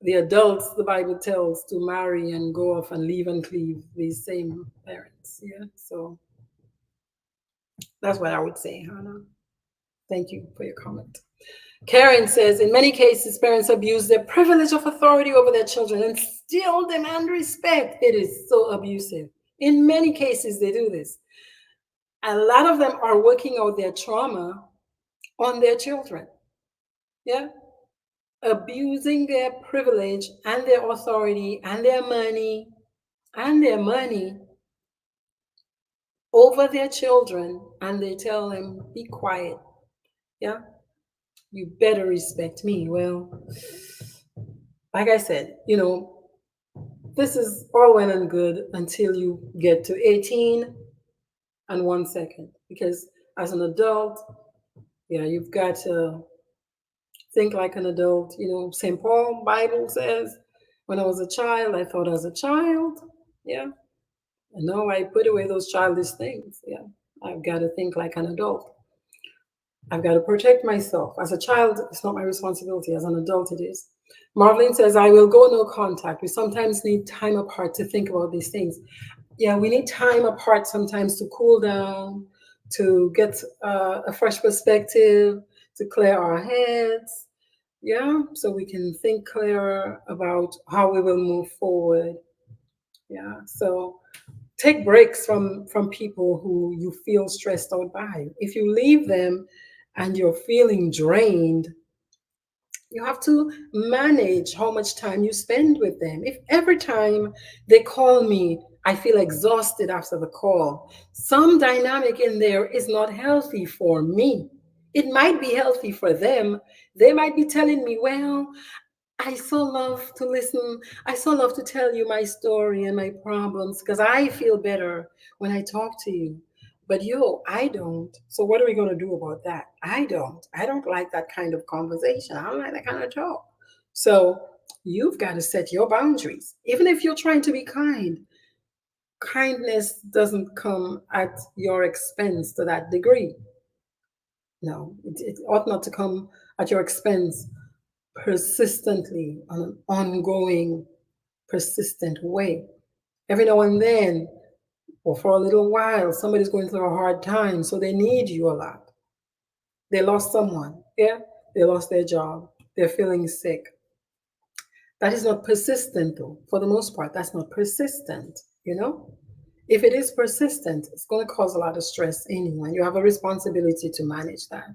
the adults, the Bible tells to marry and go off and leave and cleave these same parents. Yeah, so that's what I would say, Hannah. Thank you for your comment. Karen says, in many cases, parents abuse their privilege of authority over their children and still demand respect. It is so abusive. In many cases, they do this. A lot of them are working out their trauma on their children. Yeah. Abusing their privilege and their authority and their money over their children, and they tell them, be quiet. Yeah. You better respect me. Well, like I said, this is all well and good until you get to 18 and 1 second. Because as an adult, yeah, you've got to think like an adult. St. Paul Bible says, when I was a child, I thought as a child. Yeah. And now I put away those childish things. Yeah. I've got to think like an adult. I've got to protect myself. As a child, it's not my responsibility. As an adult, it is. Marlene says, I will go no contact. We sometimes need time apart to think about these things. Yeah, we need time apart sometimes to cool down, to get a fresh perspective, to clear our heads. Yeah, so we can think clearer about how we will move forward. Yeah, so take breaks from people who you feel stressed out by. If you leave them and you're feeling drained, you have to manage how much time you spend with them. If every time they call me, I feel exhausted after the call, some dynamic in there is not healthy for me. It might be healthy for them. They might be telling me, well, I so love to listen. I so love to tell you my story and my problems because I feel better when I talk to you. But I don't. So what are we going to do about that? I don't. I don't like that kind of conversation. I don't like that kind of talk. So you've got to set your boundaries. Even if you're trying to be kind, kindness doesn't come at your expense to that degree. No, it ought not to come at your expense persistently, on an ongoing, persistent way. Every now and then, or for a little while, somebody's going through a hard time, so they need you a lot. They lost someone, yeah? They lost their job, they're feeling sick. That is not persistent, though. For the most part, that's not persistent. If it is persistent, it's going to cause a lot of stress in you, and you have a responsibility to manage that.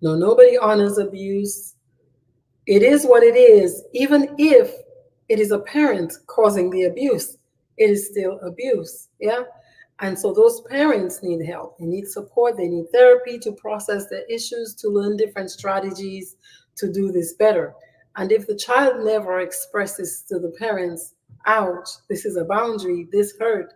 No, nobody honors abuse. It is what it is. Even if it is a parent causing the abuse, it is still abuse. Yeah. And so those parents need help. They need support. They need therapy to process their issues, to learn different strategies to do this better. And if the child never expresses to the parents, ouch, this is a boundary, this hurt.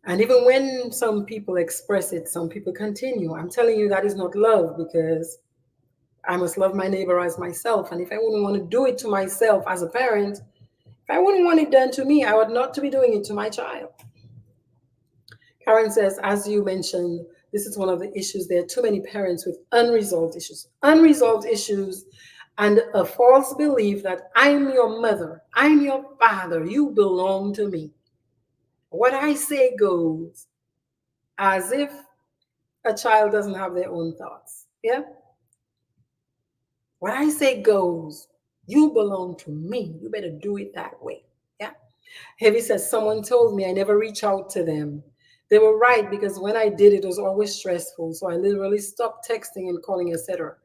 And even when some people express it, some people continue. I'm telling you, that is not love, because I must love my neighbor as myself. And if I wouldn't want to do it to myself as a parent, if I wouldn't want it done to me, I ought not to be doing it to my child. Karen says, as you mentioned, This is one of the issues. There are too many parents with unresolved issues, and a false belief that I'm your mother, I'm your father, you belong to me. What I say goes, as if a child doesn't have their own thoughts. Yeah? What I say goes. You belong to me. You better do it that way. Yeah? Heavy says, someone told me I never reach out to them. They were right because when I did, it was always stressful. So I literally stopped texting and calling, etc.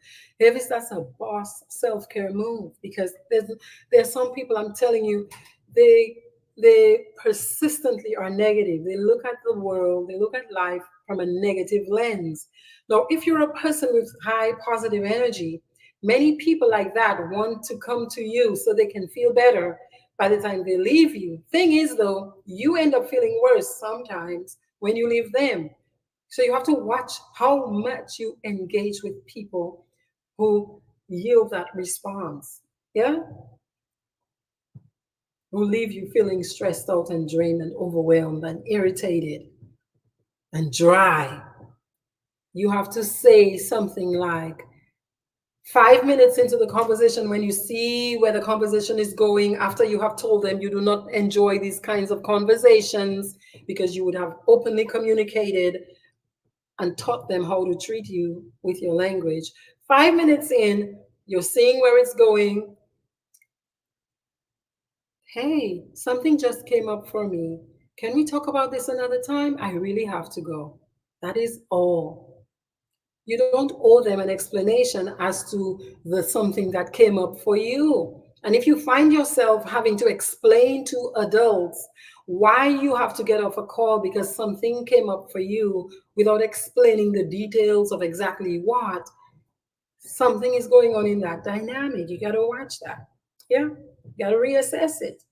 Heavy, that's a boss self-care move because there's some people, I'm telling you, they they persistently are negative. They look at the world, they look at life from a negative lens. Now, if you're a person with high positive energy, many people like that want to come to you so they can feel better by the time they leave you. Thing is, though, you end up feeling worse sometimes when you leave them. So you have to watch how much you engage with people who yield that response. Yeah? Who leave you feeling stressed out and drained and overwhelmed and irritated and dry. You have to say something like, 5 minutes into the conversation, when you see where the conversation is going, after you have told them you do not enjoy these kinds of conversations because you would have openly communicated and taught them how to treat you with your language. 5 minutes in, you're seeing where it's going. Hey, something just came up for me. Can we talk about this another time? I really have to go. That is all. You don't owe them an explanation as to the something that came up for you. And if you find yourself having to explain to adults why you have to get off a call because something came up for you without explaining the details of exactly what, something is going on in that dynamic. You got to watch that. Yeah, you got to reassess it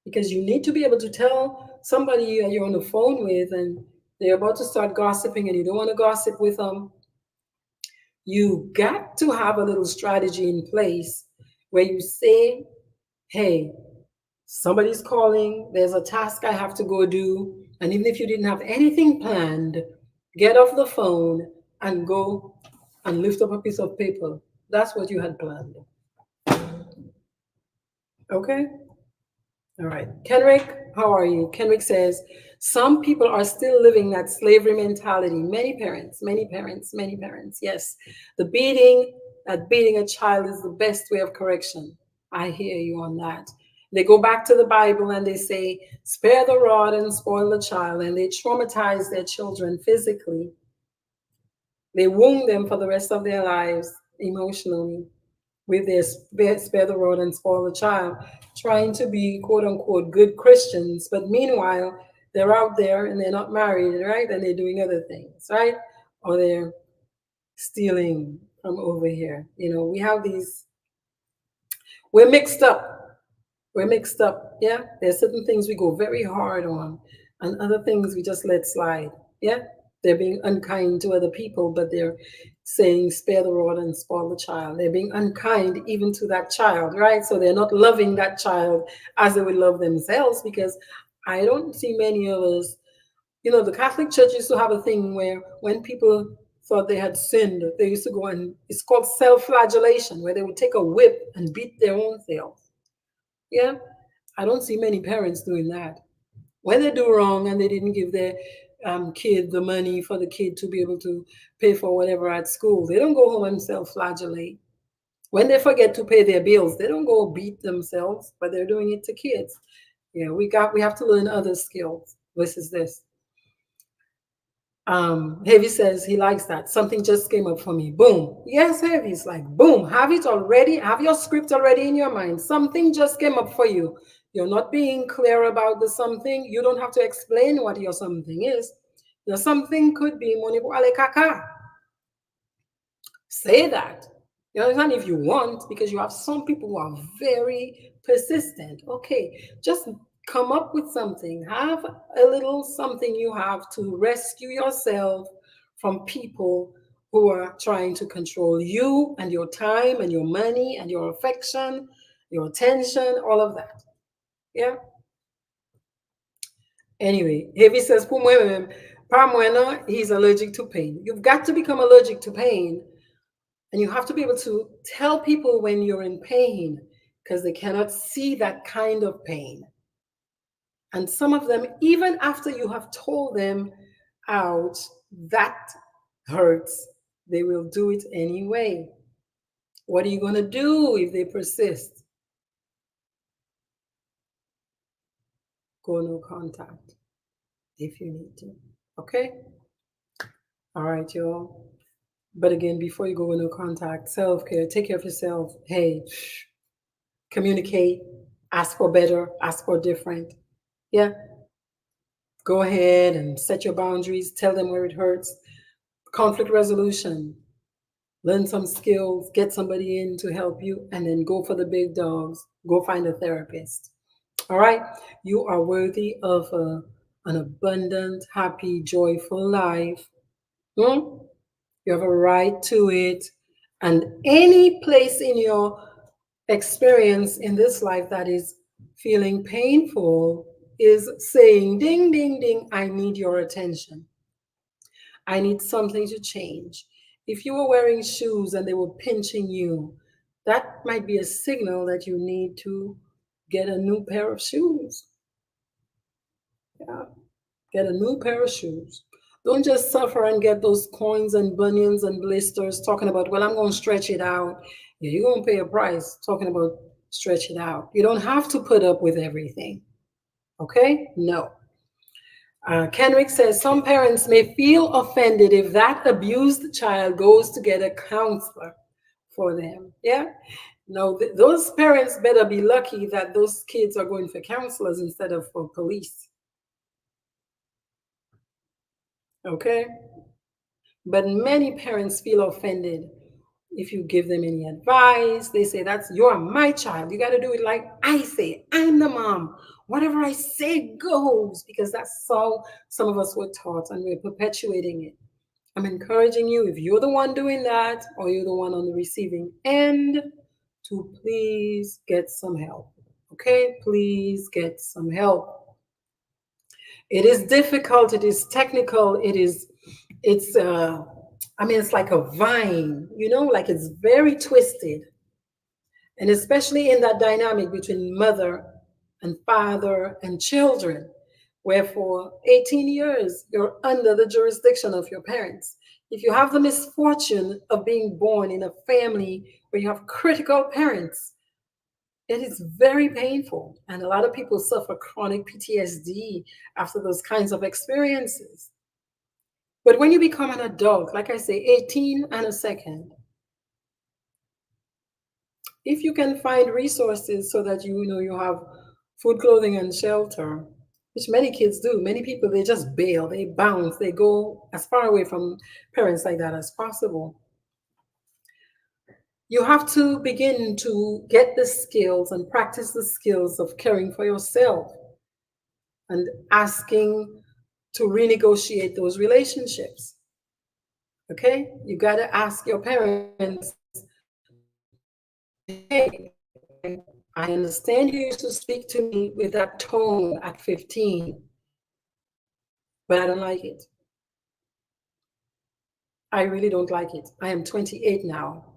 because you need to be able to tell somebody you're on the phone with and they're about to start gossiping and you don't want to gossip with them. You got to have a little strategy in place where you say, hey, somebody's calling, there's a task I have to go do. And even if you didn't have anything planned, get off the phone and go and lift up a piece of paper. That's what you had planned. Okay? All right. Kenrick, how are you? Kenrick says, some people are still living that slavery mentality. Many parents, many parents, many parents. Yes. That beating a child is the best way of correction. I hear you on that. They go back to the Bible and they say, spare the rod and spoil the child. And they traumatize their children physically. They wound them for the rest of their lives emotionally with their spare the rod and spoil the child, trying to be quote unquote good Christians, but meanwhile they're out there and they're not married, right? And they're doing other things, right? Or they're stealing from over here. You know, we have these, we're mixed up. We're mixed up. Yeah. There's certain things we go very hard on, and other things we just let slide. Yeah. They're being unkind to other people, but they're saying spare the rod and spoil the child. They're being unkind even to that child, right? So they're not loving that child as they would love themselves, because I don't see many of us, you know, the Catholic Church used to have a thing where when people thought they had sinned, they used to go and it's called self-flagellation, where they would take a whip and beat their own self. Yeah. I don't see many parents doing that. When they do wrong and they didn't give their kid the money for the kid to be able to pay for whatever at school, they don't go home and self-flagellate. When they forget to pay their bills, they don't go beat themselves, but they're doing it to kids. Yeah, we have to learn other skills versus this. Heavy says he likes that. Something just came up for me. Boom. Yes, Heavy's like, boom. Have it already. Have your script already in your mind. Something just came up for you. You're not being clear about the something. You don't have to explain what your something is. Your something could be Monibu Alekaka. Say that. You understand, if you want, because you have some people who are very persistent. Okay, just come up with something. Have a little something you have to rescue yourself from people who are trying to control you and your time and your money and your affection, your attention, all of that. Yeah. Anyway, Heavy says, Parmwena, he's allergic to pain. You've got to become allergic to pain, and you have to be able to tell people when you're in pain because they cannot see that kind of pain. And some of them, even after you have told them out, that hurts, they will do it anyway. What are you going to do if they persist? Go no contact if you need to. Okay? All right, y'all. But again, before you go no contact, self care, take care of yourself. Hey, communicate, ask for better, ask for different. Yeah, go ahead and set your boundaries, tell them where it hurts. Conflict resolution, learn some skills, get somebody in to help you, and then go for the big dogs. Go find a therapist. All right? You are worthy of an abundant, happy, joyful life. Hmm? You have a right to it. And any place in your experience in this life that is feeling painful is saying, ding, ding, ding, I need your attention. I need something to change. If you were wearing shoes and they were pinching you, that might be a signal that you need to get a new pair of shoes. Yeah, get a new pair of shoes. Don't just suffer and get those coins and bunions and blisters talking about, well, I'm going to stretch it out. Yeah, you're going to pay a price talking about stretch it out. You don't have to put up with everything. Okay? No. Kenrick says some parents may feel offended if that abused child goes to get a counselor for them. Yeah. No, those parents better be lucky that those kids are going for counselors instead of for police. Okay. But many parents feel offended if you give them any advice. They say, that's you're my child. You got to do it like I say. I'm the mom. Whatever I say goes, because that's how some of us were taught and we're perpetuating it. I'm encouraging you, if you're the one doing that or you're the one on the receiving end, to please get some help. Okay? Please get some help. It is difficult, it is technical, it's I mean, it's like a vine, like it's very twisted. And especially in that dynamic between mother and father and children, where for 18 years you're under the jurisdiction of your parents. If you have the misfortune of being born in a family where you have critical parents, it is very painful. And a lot of people suffer chronic PTSD after those kinds of experiences. But when you become an adult, like I say, 18 and a second, if you can find resources so that you have food, clothing, and shelter, which many kids do, many people, they just bail, they bounce, they go as far away from parents like that as possible. You have to begin to get the skills and practice the skills of caring for yourself and asking to renegotiate those relationships. Okay? You got to ask your parents, hey, I understand you used to speak to me with that tone at 15, but I don't like it. I really don't like it. I am 28 now.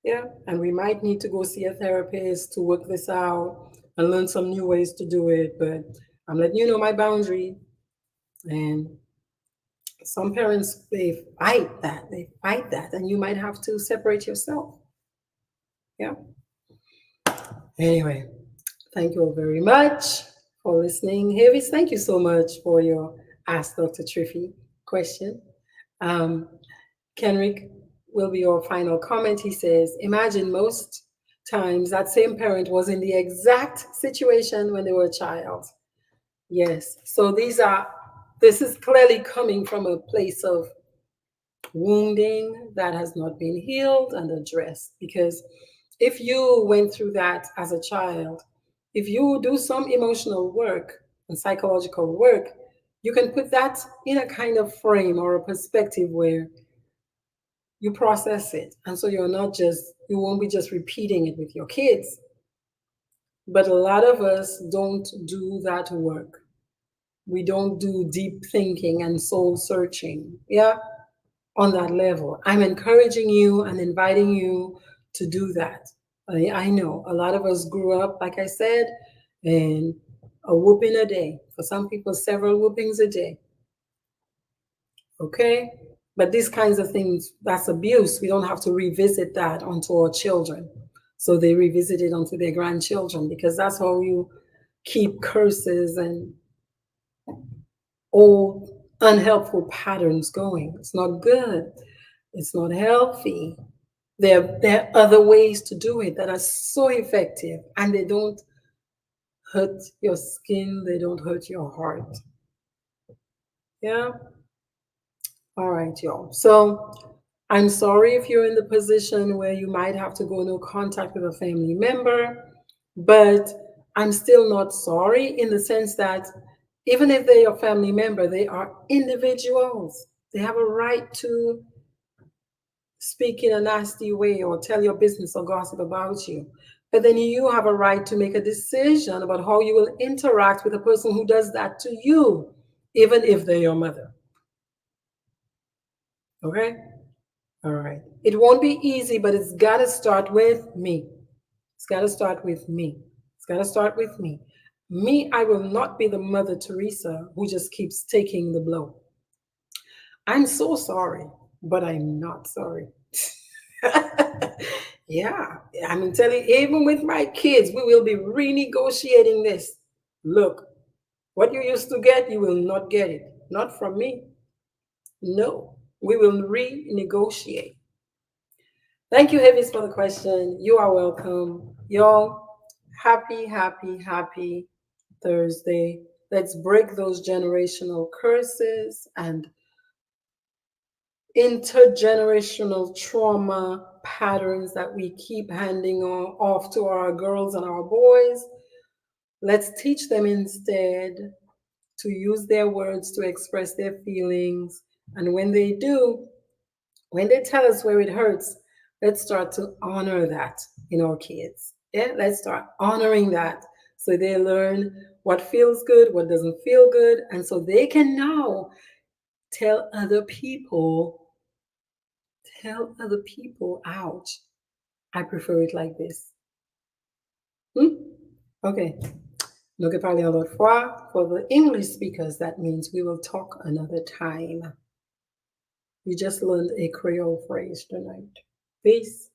Yeah, and we might need to go see a therapist to work this out and learn some new ways to do it, but I'm letting you know my boundary. And some parents, they fight that, and you might have to separate yourself. Yeah. Anyway, thank you all very much for listening. Havis, thank you so much for your Ask Dr. Triphi question. Kenrick will be your final comment. He says, imagine most times that same parent was in the exact situation when they were a child. Yes. So this is clearly coming from a place of wounding that has not been healed and addressed. Because if you went through that as a child, if you do some emotional work and psychological work, you can put that in a kind of frame or a perspective where you process it. And so you won't be just repeating it with your kids. But a lot of us don't do that work. We don't do deep thinking and soul searching. Yeah, on that level. I'm encouraging you and inviting you to do that. I know a lot of us grew up, like I said, in a whooping a day. For some people, several whoopings a day. Okay? But these kinds of things, that's abuse. We don't have to revisit that onto our children. So they revisit it onto their grandchildren because that's how you keep curses and old unhelpful patterns going. It's not good. It's not healthy. There are other ways to do it that are so effective and they don't hurt your skin, they don't hurt your heart. Yeah? All right, y'all. So I'm sorry if you're in the position where you might have to go no contact with a family member, but I'm still not sorry in the sense that even if they're your family member, they are individuals. They have a right to speak in a nasty way or tell your business or gossip about you. But then you have a right to make a decision about how you will interact with a person who does that to you, even if they're your mother. Okay? All right. It won't be easy, but it's got to start with me. It's got to start with me. It's got to start with me. Me, I will not be the Mother Teresa who just keeps taking the blow. I'm so sorry, but I'm not sorry. Yeah, I'm telling you, even with my kids, we will be renegotiating this. Look, what you used to get, you will not get it. Not from me. No, we will renegotiate. Thank you, Havis, for the question. You are welcome. Y'all, happy Thursday. Let's break those generational curses and intergenerational trauma patterns that we keep handing off to our girls and our boys. Let's teach them instead to use their words to express their feelings. And when they do, when they tell us where it hurts, let's start to honor that in our kids. Yeah, let's start honoring that so they learn what feels good, what doesn't feel good, and so they can now tell other people ouch, I prefer it like this. Okay. Donc, parler à l'autre fois. For the English speakers, that means we will talk another time. We just learned a Creole phrase tonight. Peace.